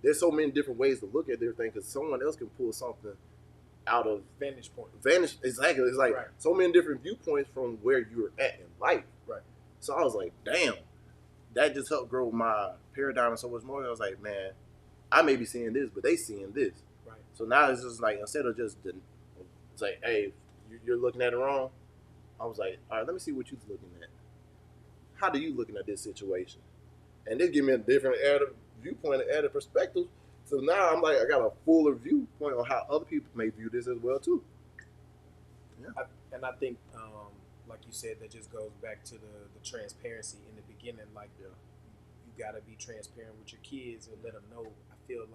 There's so many different ways to look at everything because someone else can pull something out of Vantage point. Exactly. It's like Right. so many different viewpoints from where you're at in life. Right. So I was like, damn, that just helped grow my paradigm so much more. I was like, man, I may be seeing this, but they seeing this. Right. So now it's just like, instead of just, it's like, hey, you're looking at it wrong. I was like, all right, let me see what you're looking at. How do you looking at this situation? And they give me a different added viewpoint, added perspective. So now I'm like, I got a fuller viewpoint on how other people may view this as well too. Yeah. And I think, like you said, that just goes back to the transparency in the beginning. Like, you got to be transparent with your kids and let them know. I feel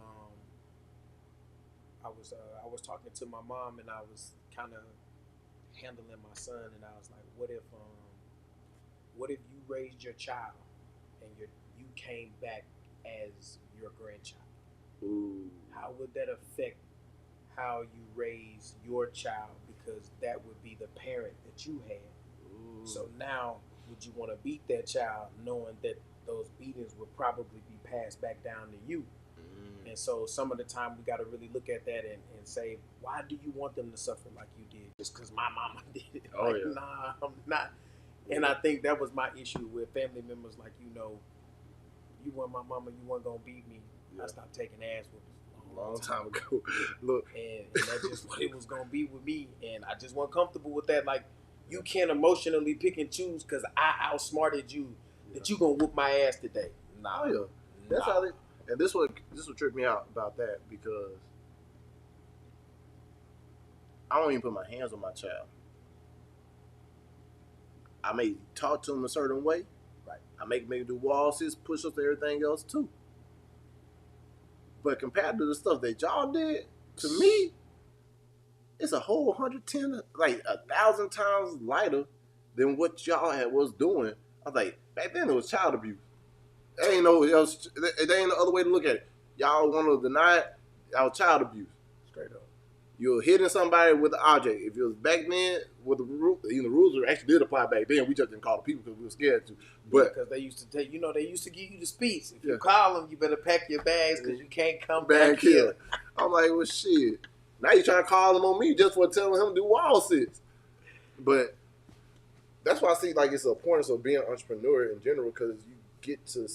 I was talking to my mom and I was kind of handling my son, and I was like, what if you raised your child and you came back as your grandchild? Ooh. How would that affect how you raise your child? Because that would be the parent that you had. Ooh. So now, would you want to beat that child knowing that those beatings would probably be passed back down to you? Mm. And so some of the time we got to really look at that and say, why do you want them to suffer like you did? Just because my mama did it? Oh, Like, yeah. nah, I'm not. And I think that was my issue with family members. Like, you weren't my mama, you weren't going to beat me. Yeah. I stopped taking ass whoopings A long time ago. Look. And that's just what it was going to be with me. And I just wasn't comfortable with that. Like, you can't emotionally pick and choose because I outsmarted you that you going to whoop my ass today. Nah. Oh yeah. That's how they, and this what tripped me out about that, because I don't even put my hands on my child. I may talk to him a certain way. Right. I maybe do wall sits, push-ups, everything else too. But compared to the stuff that y'all did, to me, it's a whole 110, like 1,000 times lighter than what y'all was doing. I was like, back then it was child abuse. There ain't no else. There ain't no other way to look at it. Y'all want to deny it? Y'all child abuse. Straight up. You're hitting somebody with an object. If it was back then, with the rules actually did apply back then. We just didn't call the people because we were scared to. But because they used to take, they used to give you the speech. If you Yeah. call them, you better pack your bags because you can't come back back here. I'm like, well, shit. Now you trying to call him on me just for telling him to do wall sits. But that's why I see like it's the importance of being an entrepreneur in general, because you get to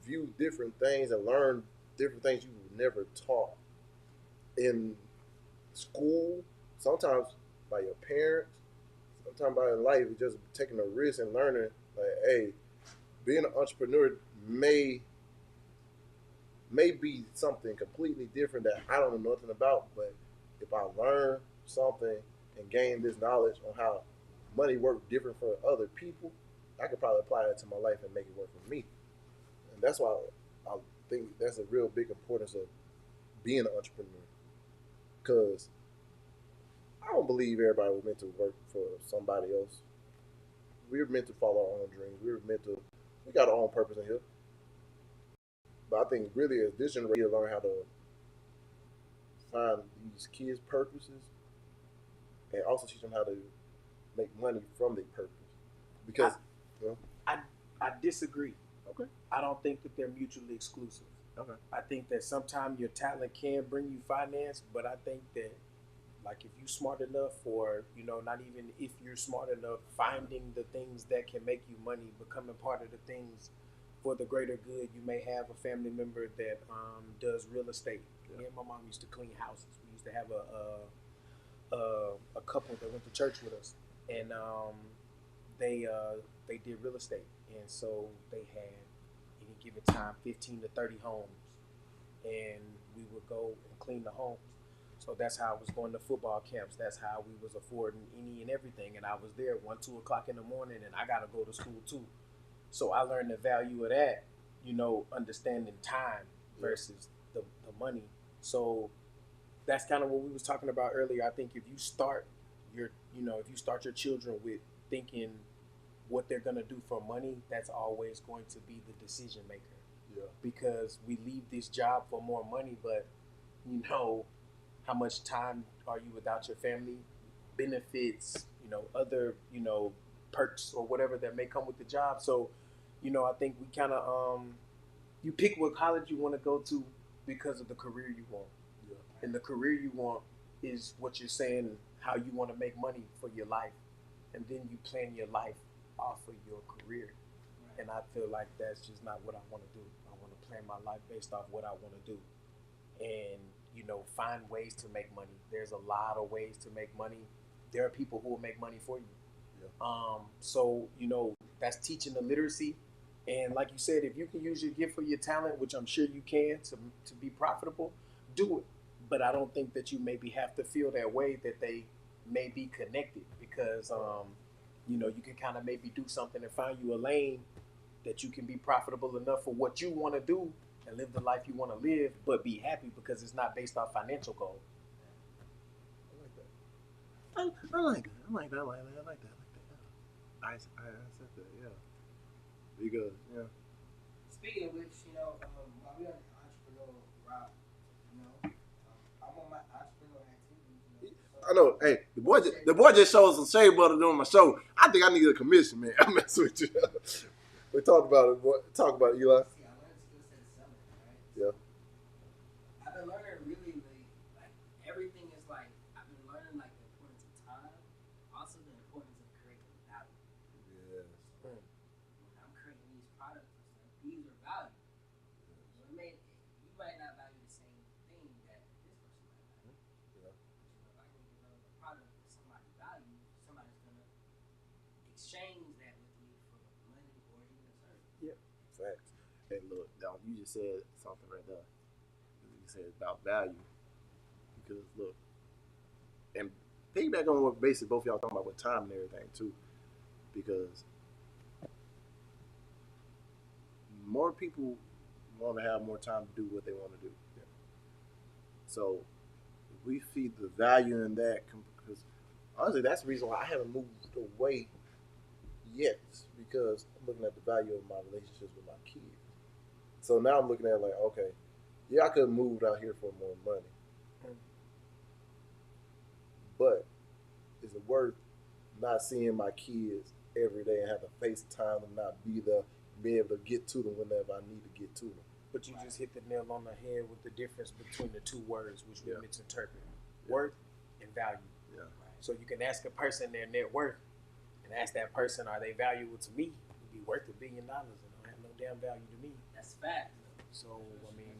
view different things and learn different things you were never taught in school, sometimes by your parents, sometimes by life. Just taking a risk and learning, like, hey, being an entrepreneur may be something completely different that I don't know nothing about, but if I learn something and gain this knowledge on how money works different for other people, I could probably apply that to my life and make it work for me. And that's why I think that's a real big importance of being an entrepreneur. Because I don't believe everybody was meant to work for somebody else. We were meant to follow our own dreams. We got our own purpose in here. But I think really as this generation, learn how to find these kids' purposes and also teach them how to make money from their purpose. Because I disagree. Okay. I don't think that they're mutually exclusive. Okay. I think that sometimes your talent can bring you finance, but I think that, like, if you're smart enough, or not even if you're smart enough, finding the things that can make you money, becoming part of the things for the greater good. You may have a family member that does real estate. Me and my mom used to clean houses. We used to have a couple that went to church with us, and they did real estate, and so they had, any given time, 15 to 30 homes, and we would go and clean the homes. So that's how I was going to football camps. That's how we was affording any and everything. And I was there 1, 2 o'clock in the morning, and I got to go to school too. So I learned the value of that, understanding time versus the money. So that's kind of what we was talking about earlier. I think if you start your children with thinking what they're going to do for money, that's always going to be the decision maker. Yeah. Because we leave this job for more money, but how much time are you without your family, benefits, other, perks or whatever that may come with the job. So I think we kind of you pick what college you want to go to because of the career you want, and the career you want is what you're saying how you want to make money for your life, and then you plan your life off of your career. And I feel like that's just not what I want to do. I want to plan my life based off what I want to do, and find ways to make money. There's a lot of ways to make money. There are people who will make money for you. So that's teaching the literacy, and like you said, if you can use your gift or your talent, which I'm sure you can, to be profitable, do it. But I don't think that you maybe have to feel that way that they may be connected, because you can kind of maybe do something and find you a lane that you can be profitable enough for what you want to do and live the life you want to live, but be happy because it's not based off financial goal. I like that. I like that. I like that. I like that. I said that, yeah. Because, yeah. Speaking of which, while we're on the entrepreneur route, I'm on my entrepreneur activities. I know. Hey, the boy just showed some shea butter doing my show. I think I need a commission, man. I mess with you. We talked about it. Boy. Talk about it, Eli. See, I learned skill set of selling, right? Yeah. I've been learning really, like everything is like, I've been learning like the importance of time, also the importance of creating value. Yes. When I'm creating these products and stuff, these are value. So you might not value the same thing that this person might value. Yeah. But if I can develop a product that somebody values, somebody's gonna exchange that with me for money or even a service. Yeah. Facts. Hey, look, now you just said something right there. You said about value. Because, look, and piggyback on what basically both y'all talking about with time and everything, too. Because more people want to have more time to do what they want to do. Yeah. So if we feed the value in that, because honestly, that's the reason why I haven't moved away yet, because I'm looking at the value of my relationships with my kids. So now I'm looking at it like, okay, yeah, I could have moved out here for more money, but is it worth not seeing my kids every day and have to FaceTime and not be able to get to them whenever I need to get to them? But you just hit the nail on the head with the difference between the two words, which we misinterpret: worth and value. Yeah. So you can ask a person their net worth, and ask that person, are they valuable to me? It'd be worth $1 billion and don't have no damn value to me. That's fact. So I mean,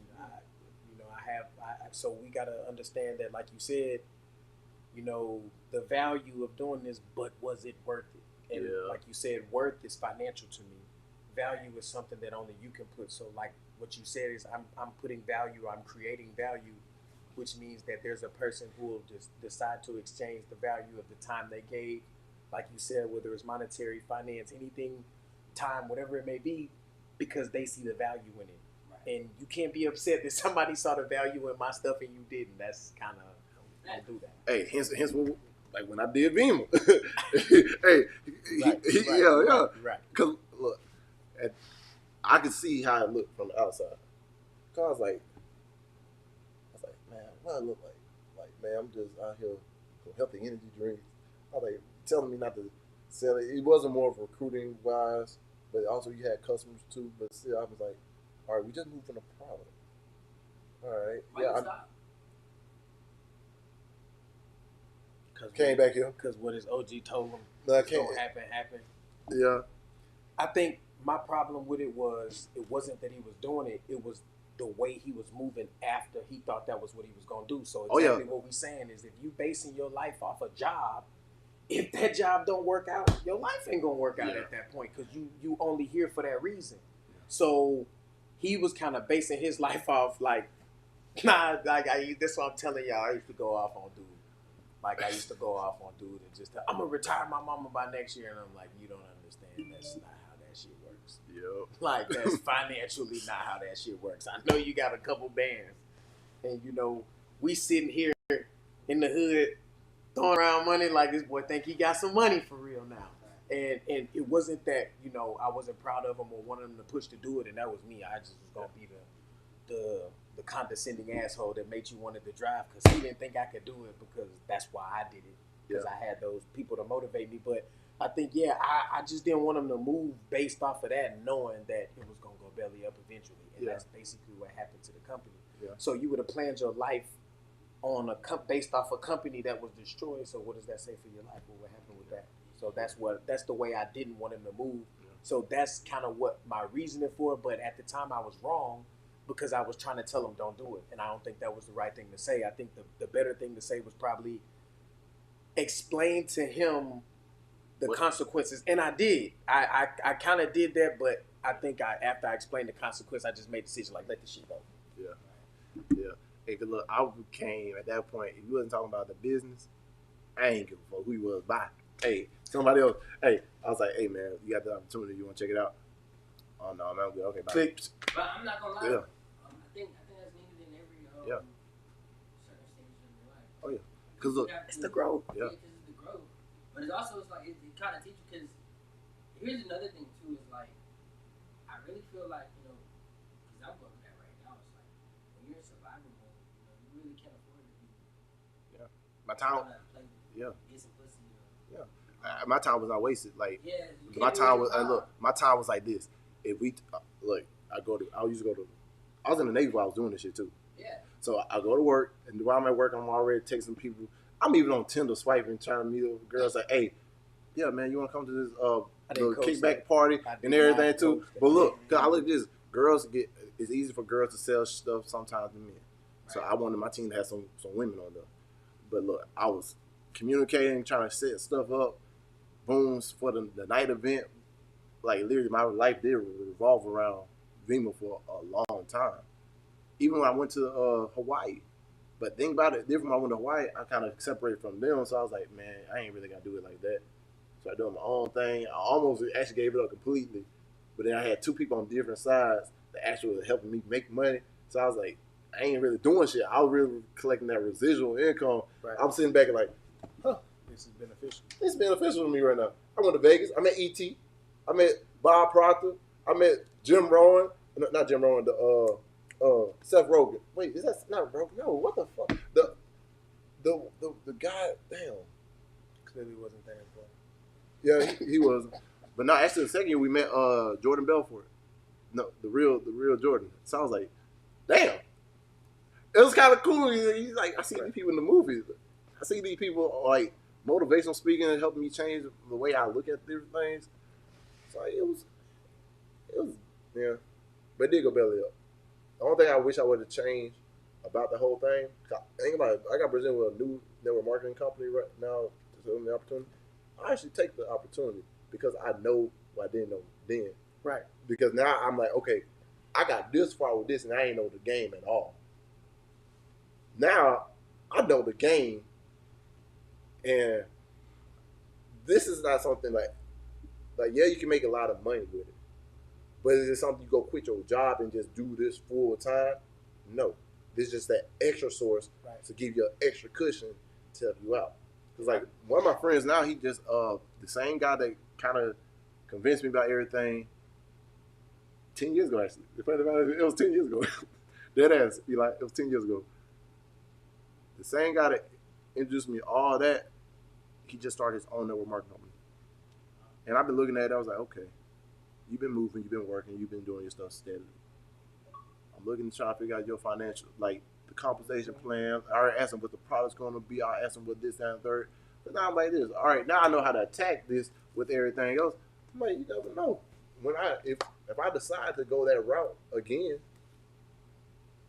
so we gotta understand that, like you said, the value of doing this, but was it worth it? And like you said, worth is financial to me. Value is something that only you can put. So like what you said is, I'm putting value, I'm creating value, which means that there's a person who will just decide to exchange the value of the time they gave, like you said, whether it's monetary, finance, anything, time, whatever it may be, because they see the value in it. Right. And you can't be upset that somebody saw the value in my stuff and you didn't. That's kind of, don't do that. Hey, hence what, like when I did Vima. Hey, right. Because look, I could see how it looked from the outside. Cause I was like, man, what I look like? Like, man, I'm just out here for healthy energy drinks. I was like, telling me not to sell it. It wasn't more of recruiting wise, but also you had customers too. But still, I was like, all right, we just moving a product. All right, Stop. Came back here because what his OG told him don't happen. Yeah, I think my problem with it wasn't that he was doing it. It was the way he was moving after he thought that was what he was gonna do. So exactly what we're saying is, if you basing your life off a job, if that job don't work out, your life ain't gonna work out at that point, because you only here for that reason. So he was kind of basing his life off like, that's what I'm telling y'all. I used to go off on dude. Like I used to go off on dude and just tell, I'm gonna retire my mama by next year, and I'm like, you don't understand. That's not how that shit works. Yep. Like that's financially not how that shit works. I know you got a couple bands, and we sitting here in the hood throwing around money like this boy think he got some money for real now. And it wasn't that I wasn't proud of him or wanted him to push to do it, and that was me. I just was gonna be the condescending asshole that made you wanted to drive, because he didn't think I could do it, because that's why I did it, because I had those people to motivate me. But I think, yeah, I just didn't want them to move based off of that, knowing that it was going to go belly up eventually. And Yeah. that's basically what happened to the company. Yeah. So you would have planned your life on based off a company that was destroyed. So what does that say for your life? What would happen with that? So that's the way I didn't want him to move. Yeah. So that's kind of what my reasoning for it. But at the time I was wrong because I was trying to tell him don't do it. And I don't think that was the right thing to say. I think the better thing to say was probably explain to him the consequences. And I did. I kind of did that, but I think after I explained the consequence, I just made the decision like let the shit go. Yeah. Yeah. Hey, 'cause look, I came at that point. If you wasn't talking about the business, I ain't give a fuck who you was. Bye. Hey, somebody else. Hey, I was like, hey man, you got the opportunity. You want to check it out? Oh no, man, I'm good. Okay, bye. Click. But I'm not gonna lie. Yeah. I think that's needed in every Yeah. certain stages of your life. Oh yeah. Cause look, It's the growth. Yeah. Because it's the growth. But it's also like it kind of teaches. Because here's another thing too is like I really feel like because I'm going through that right now. It's like when you're in survival mode, you really can't afford to be. my time. Play, Yeah. get some pussy. My time was not wasted. Like Yeah. You my can't time really was. Look, my time was like this. If we look, I used to go to. I was in the Navy while I was doing this shit too. Yeah. So I go to work, and while I'm at work, I'm already texting people. I'm even on Tinder swiping, trying to meet up girls. Like, hey, yeah, man, you want to come to this little kickback party and everything too? But look, cause I look at this. It's easy for girls to sell stuff sometimes than men. So I wanted my team to have some women on there. But look, I was communicating, trying to set stuff up. Booms for the night event. Like literally, my life did revolve around Vima for a long time. Even when I went to Hawaii. But think about it, different when I went to Hawaii, I kind of separated from them. So I was like, man, I ain't really got to do it like that. So I doing my own thing. I almost actually gave it up completely. But then I had two people on different sides that actually were helping me make money. So I was like, I ain't really doing shit. I was really collecting that residual income. Right. I'm sitting back and like, This is beneficial. it's beneficial to me right now. I went to Vegas. I met E.T. I met Bob Proctor. I met Jim Rowan. Not Jim Rowan, Seth Rogen. Wait, is that not Rogen? No, what the fuck? The guy, damn. Clearly wasn't there for. Yeah, he was. But no, actually the second year we met Jordan Belfort. No, the real Jordan. So I was like, damn. It was kind of cool. He's like, I see these people in the movies. I see these people like motivational speaking and helping me change the way I look at different things. So it was, yeah. But it did go belly up. The only thing I wish I would have changed about the whole thing, think about it, I got presented with a new network marketing company right now to give me the opportunity. I actually take the opportunity because I know what I didn't know then. Right. Because now I'm like, okay, I got this far with this and I ain't know the game at all. Now I know the game, and this is not something like yeah, you can make a lot of money with it, but is it something you go quit your job and just do this full time? No, this is just that extra source to give you an extra cushion to help you out. Because like one of my friends now, he just the same guy that kind of convinced me about everything 10 years ago. Actually, it was 10 years ago. Dead ass, Eli. It was 10 years ago. The same guy that introduced me to all that, he just started his own network marketing company. And I've been looking at it, I was like, okay, you've been moving, you've been working, you've been doing your stuff steadily. I'm looking to try to figure out your financial, like the compensation plan. I already asked him what the product's going to be. I asked him what this, that, and third. But now I'm like this. All right, now I know how to attack this with everything else. I'm like, you never know. If I decide to go that route again,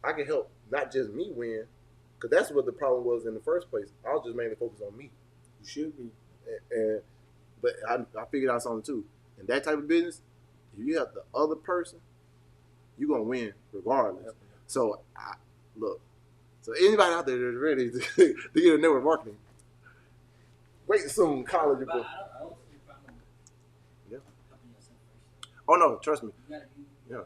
I can help not just me win, because that's what the problem was in the first place. I was just mainly focused on me. You should be. But I figured out something too. In that type of business, if you have the other person, you're going to win regardless. So, look. So, anybody out there that's ready to get a network marketing, wait soon, college. But I don't see the problem with Yeah. helping yourself first. Oh, no, trust me. You gotta be, Yeah.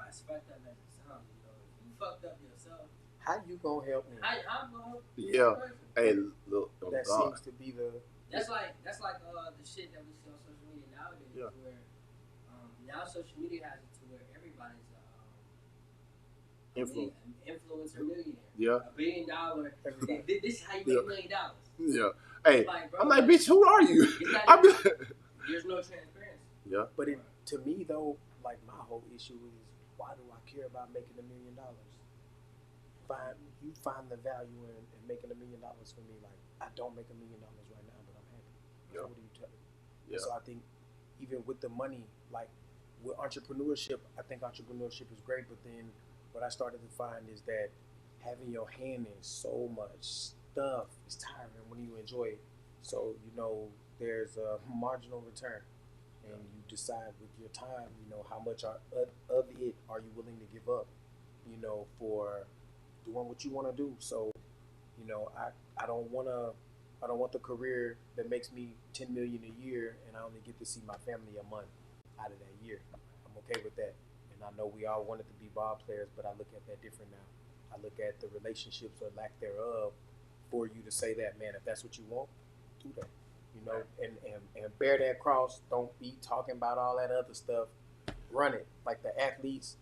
as fucked up as it sounds, if you fucked up yourself, How you gonna help me? I'm gonna help you Yeah. as a person. Hey, look. Oh, That God. seems to be the. That's like the shit that we see on social media nowadays. Yeah. Where now social media has it to where everybody's Influence. influencer millionaire. Yeah. $1 billion. Everybody. This is how you make $1 million. Yeah. Hey, Like, bro, I'm like, bitch, who are you? It's not I'm even- there's no transparency. yeah. But to me though, like my whole issue is why do I care about making $1 million? You find the value in making $1 million for me. Like I don't make $1 million right now, but I'm happy. So Yeah. what do you tell me? Yeah. So I think even with the money, like with entrepreneurship, I think entrepreneurship is great. But then what I started to find is that having your hand in so much stuff is tiring when you enjoy it. So there's a marginal return, and you decide with your time, how much of it are you willing to give up, for doing what you want to do. So, I don't want the career that makes me 10 million a year and I only get to see my family a month out of that year. I'm okay with that. And I know we all wanted to be ball players, but I look at that different now. I look at the relationships or lack thereof for you to say that, man, if that's what you want, do that. And bear that cross. Don't be talking about all that other stuff. Run it. Like the athletes,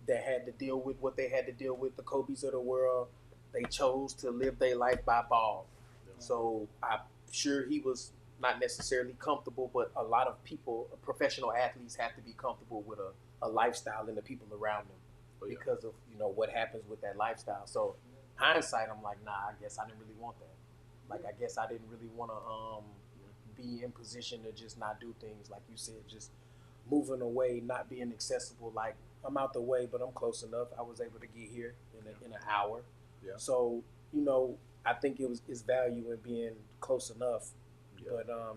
that had to deal with what they had to deal with, the Kobe's of the world, they chose to live their life by ball. Yeah. So I'm sure he was not necessarily comfortable, but a lot of people, professional athletes, have to be comfortable with a lifestyle and the people around them because of what happens with that lifestyle. So hindsight, I'm like, nah, I guess I didn't really want that. Like, I guess I didn't really want to be in position to just not do things, like you said, just moving away, not being accessible. Like, I'm out the way, but I'm close enough. I was able to get here in an hour. Yeah. So, I think it's value in being close enough. Yeah. But, I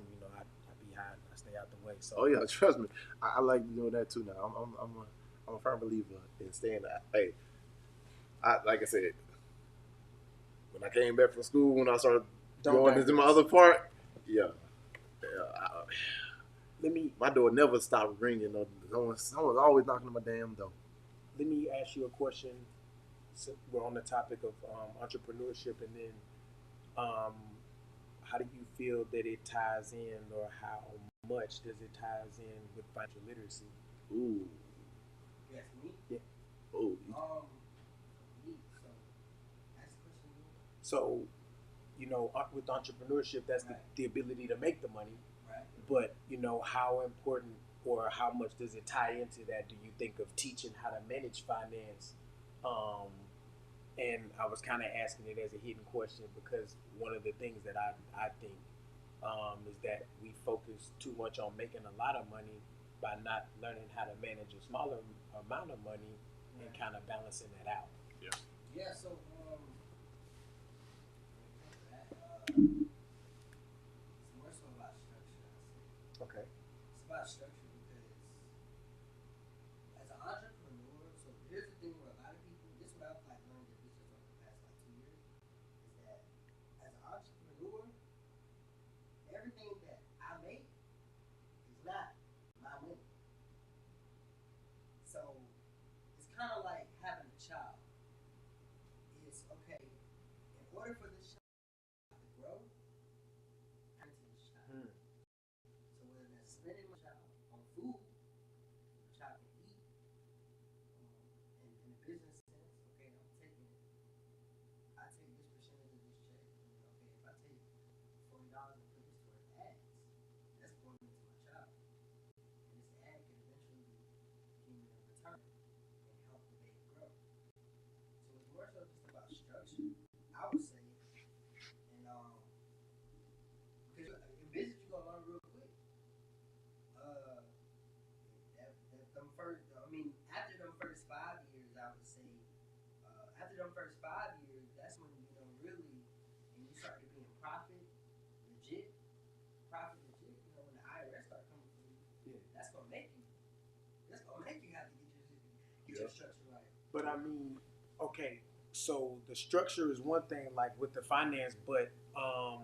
be hiding. I stay out the way. So. Oh, yeah, trust me. I like doing that too now. I'm a firm believer in staying out. Hey, like I said, when I came back from school, when I started going into my other part, my door never stopped ringing. Someone's always knocking on my damn door. Let me ask you a question. So we're on the topic of entrepreneurship, and then how do you feel that it ties in, or how much does it ties in with financial literacy? Ooh. Yes, me? Yeah. Oh. So, with entrepreneurship, that's the ability to make the money. Right. But, how important or how much does it tie into that? Do you think of teaching how to manage finance? And I was kind of asking it as a hidden question because one of the things that I think is that we focus too much on making a lot of money by not learning how to manage a smaller amount of money and kind of balancing that out. Yeah. Yeah, so it's more so about structure, I say. Okay. It's about structure because as an entrepreneur, so here's the thing where a lot of people, this is what I've learned in business over the past 2 years, is that as an entrepreneur, everything that I make is not my winning. So it's kind of like having a child. It's okay, in order for this child to grow, I need to teach this child. So whether that's spending my child on food, the child can eat, in a business sense, okay, I take this percentage of this check, and okay, if I take $40 and put this towards ads, that's going into my child. And this ad can eventually give me a return and help the baby grow. So it's more so just about structure, I would say. And because in business you're gonna learn real quick. After them first 5 years, I would say, after them first 5 years, that's when really, and you start to be in legit, when the IRS start coming for you, that's gonna make you have to get your structure right. But I mean, okay, so the structure is one thing, like with the finance, but what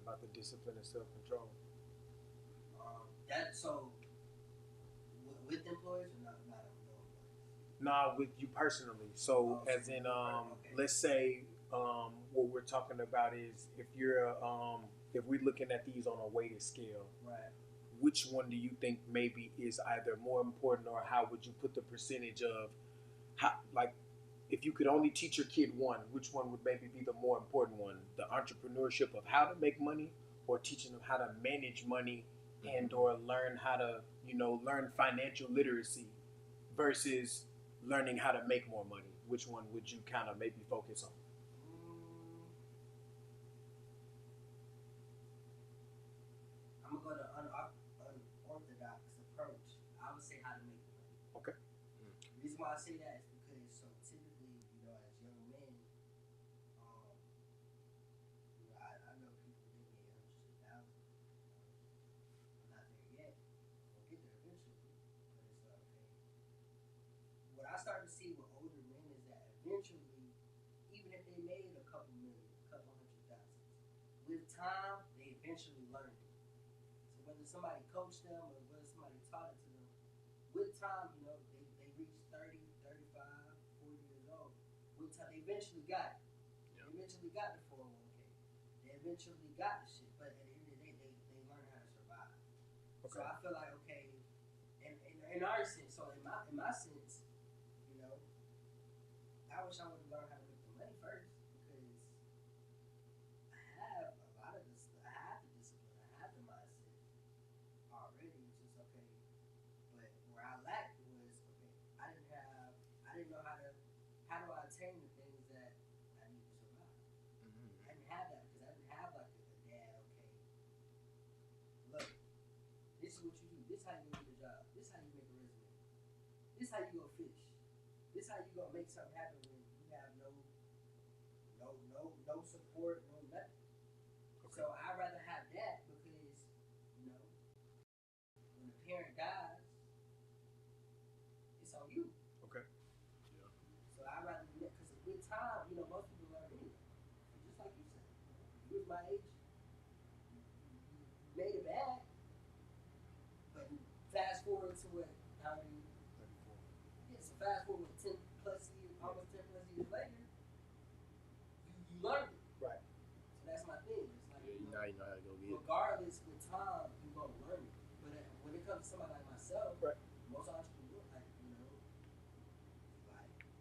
about the discipline and self-control? With employees or not employees? Nah, with you personally. So as in, let's say what we're talking about is if we're looking at these on a weighted scale, right? Which one do you think maybe is either more important, or how would you put the percentage of how, like, if you could only teach your kid one, which one would maybe be the more important one? The entrepreneurship of how to make money, or teaching them how to manage money, and or learn how to, learn financial literacy versus learning how to make more money? Which one would you kind of maybe focus on? I'm gonna go to unorthodox approach. I would say how to make money. Okay. The reason why I say that is because so typically, as young men, I know people they make hundreds of thousands. I'm not there yet. We'll get there eventually, but it's like okay. What I start to see with older men is that eventually, even if they made a couple million, a couple hundred thousand, with time they eventually learn it. So whether somebody coached them or whether somebody taught it to them, with time, they reach 30, 35, 40 years old. With time, they eventually got it. They eventually got the 401k. They eventually got the shit. But at the end of the day, they learn how to survive. Okay. So I feel like, okay, in our sense, so in my sense, I wish I would have learned how to make the money first because I have a lot of this. I have the discipline. I have the mindset already, which is okay. But where I lacked was okay. I didn't know how do I attain the things that I need to survive. I didn't have that because I didn't have like a dad. Okay, look, this is what you do. This is how you get a job. This is how you make a resume. This is how you go fish. This is how you gonna make something happen when you have no support, no nothing. Okay. So I'd rather have that because when the parent dies, it's on you. Okay. Yeah. So I'd rather do that because with time, most people learn anyway. Just like you said, you was my age, you made it bad, but fast forward to what? How many? 34. Yeah, so fast forward 10 plus years, almost 10 plus years later, you learned it. Right. So that's my thing. It's like, now you know how to go get it. regardless, with time, you're going to learn it. But when it comes to somebody like myself, right. Most entrepreneurs, like,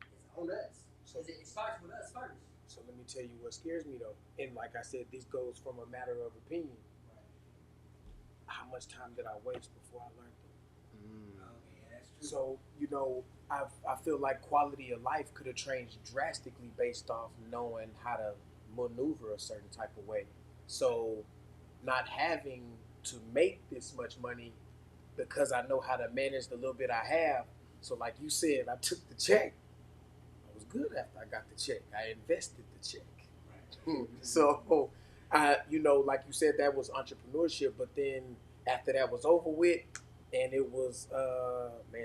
it's on us. So it starts with us first. So let me tell you what scares me though. And like I said, this goes from a matter of opinion. Right. How much time did I waste before I learned it? Okay, yeah, that's true. So, I feel like quality of life could have changed drastically based off knowing how to maneuver a certain type of way. So not having to make this much money because I know how to manage the little bit I have. So like you said, I took the check. I was good after I got the check. I invested the check. Right. So like you said, that was entrepreneurship. But then after that was over with, and it was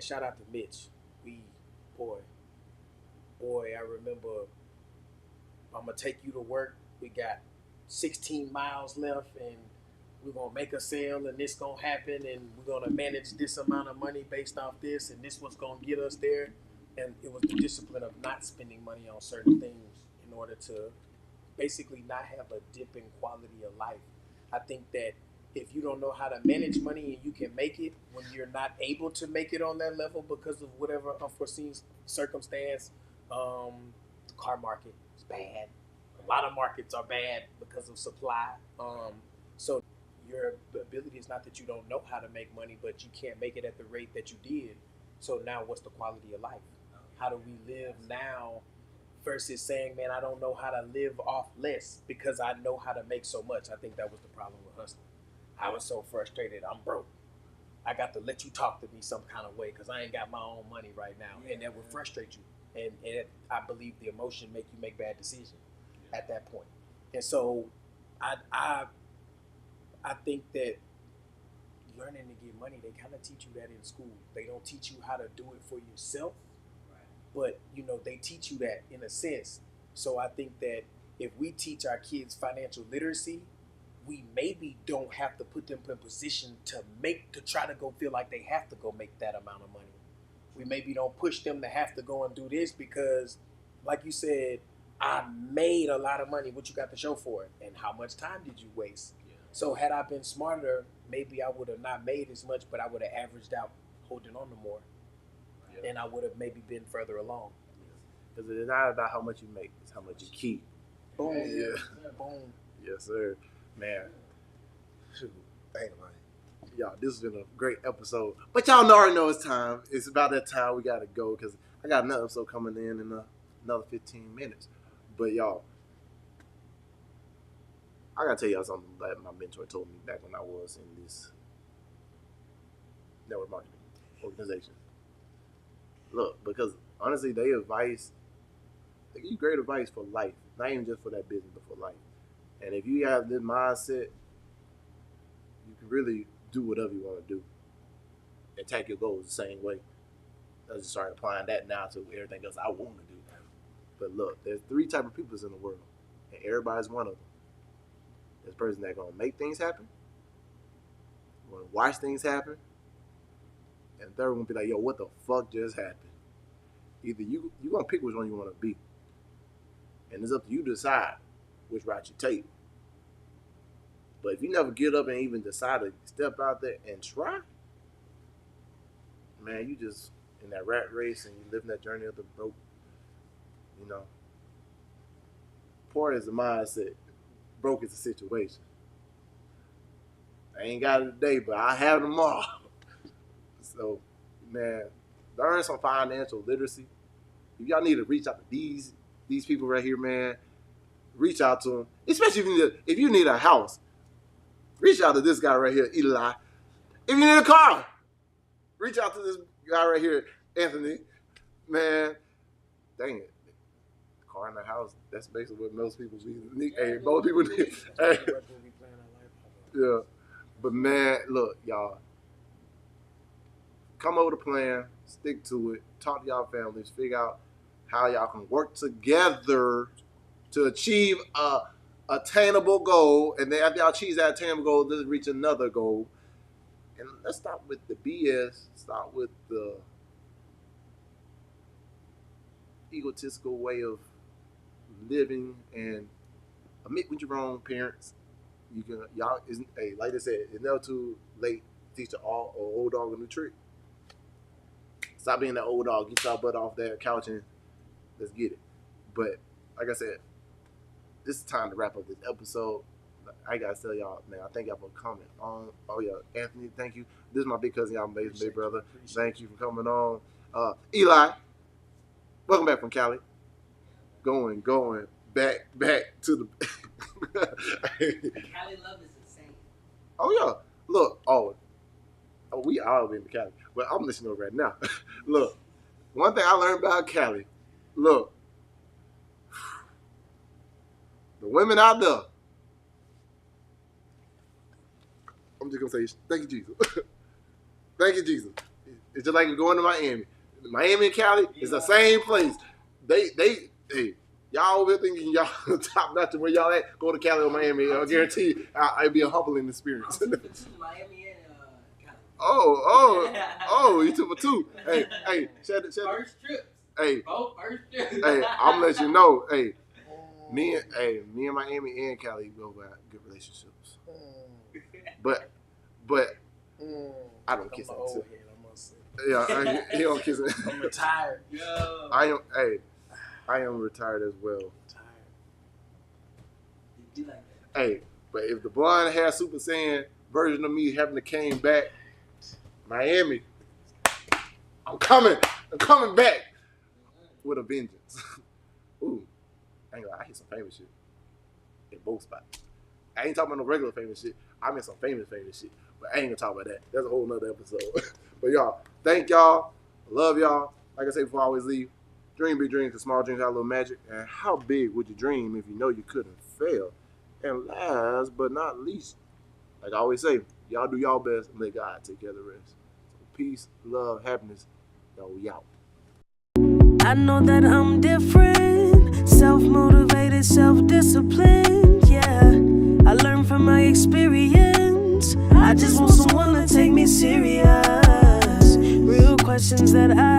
shout out to Mitch. Boy, I remember. I'm gonna take you to work. We got 16 miles left, and we're gonna make a sale, and this gonna happen, and we're gonna manage this amount of money based off this, and this was gonna get us there. And it was the discipline of not spending money on certain things in order to basically not have a dip in quality of life. I think that if you don't know how to manage money and you can make it when you're not able to make it on that level because of whatever unforeseen circumstance, the car market is bad. A lot of markets are bad because of supply. So your ability is not that you don't know how to make money, but you can't make it at the rate that you did. So now what's the quality of life? How do we live now versus saying, man, I don't know how to live off less because I know how to make so much. I think that was the problem with hustling. I was so frustrated. I'm broke. I got to let you talk to me some kind of way because I ain't got my own money right now. And that would frustrate you. And I believe the emotion make you make bad decisions at that point. And so I think that learning to get money, they kind of teach you that in school. They don't teach you how to do it for yourself. But, they teach you that in a sense. So I think that if we teach our kids financial literacy, we maybe don't have to put them in position to try to go feel like they have to go make that amount of money. We maybe don't push them to have to go and do this because, like you said, I made a lot of money. What you got to show for it? And how much time did you waste? Yeah. So had I been smarter, maybe I would have not made as much, but I would have averaged out holding on to more. And I would have maybe been further along. Because it's not about how much you make, it's how much you keep. Boom. Yeah. Boom. Yes, sir. Man. Shoot. Dang, man. Y'all, this has been a great episode. But y'all already know it's time. It's about that time we got to go because I got another episode coming in another 15 minutes. But y'all, I got to tell y'all something that my mentor told me back when I was in this network marketing organization. Look, because honestly, they give you great advice for life. Not even just for that business, but for life. And if you have this mindset, you can really do whatever you want to do. Attack your goals the same way. I just started applying that now to everything else I want to do. But look, there's 3 types of people in the world, and everybody's one of them. There's a person that's going to make things happen, going to watch things happen, and the third one will be like, yo, what the fuck just happened? Either you're going to pick which one you want to be. And it's up to you to decide which route you take. But if you never get up and even decide to step out there and try, man, you just in that rat race and you living that journey of the broke. You know, poor is the mindset, broke is the situation. I ain't got it today, but I have it tomorrow. So, man, learn some financial literacy. If y'all need to reach out to these people right here, man, reach out to them. Especially if you need a house, reach out to this guy right here, Eli. If you need a car, reach out to this guy right here, Anthony. Man, dang it. Car in the house, that's basically what most people need. Hey, most people need. Hey. Yeah. But man, look, y'all. Come up with a plan, stick to it, talk to y'all families, figure out how y'all can work together to achieve a attainable goal, and then after y'all achieve that attainable goal, let's reach another goal. And let's stop with the BS, stop with the egotistical way of living, and admit when you're wrong, parents. Hey, like I said, it's never too late to teach an old dog a new trick. Stop being that old dog, get y'all butt off that couch and let's get it. But like I said, this is time to wrap up this episode. I gotta tell y'all, man, I thank y'all for coming on. Oh yeah, Anthony, thank you. This is my big cousin, y'all amazing big brother. Thank you for coming on. Eli, welcome back from Cali. Going back to the Cali love is insane. Oh yeah. Look, we all been to Cali. But I'm listening over right now. Look, one thing I learned about Cali, look, the women out there, I'm just gonna say, thank you, Jesus. Thank you, Jesus. It's just like going to Miami. Miami and Cali is the same place. Hey, y'all over here thinking y'all top notch where y'all at, go to Cali or Miami. I guarantee you, it'll be a humbling experience. Miami and Cali. Oh, you took for 2. Hey, shut it. First trips. Hey, Both first trips. hey, I'm gonna let you know. Hey, me and Miami and Cali both got good relationships. But I don't kiss him. Yeah, he don't kiss him. I'm retired. Yo. I am retired as well. Be like that. Hey, but if the blonde hair Super Saiyan version of me having to came back, Miami, I'm coming back with a vengeance. Ooh, I ain't gonna lie, I hit some famous shit in both spots. I ain't talking about no regular famous shit. I mean some famous shit. But I ain't gonna talk about that. That's a whole nother episode. But y'all, thank y'all. I love y'all. Like I say before I always leave, dream big dreams, because small dreams have a little magic. And how big would you dream if you know you couldn't fail? And last but not least, like I always say, y'all do y'all best and let God take care of the rest. So peace, love, happiness. Y'all, we out. I know that I'm different, self-motivated, self-disciplined, yeah. I learned from my experience. I just want someone to take me serious. Real questions that I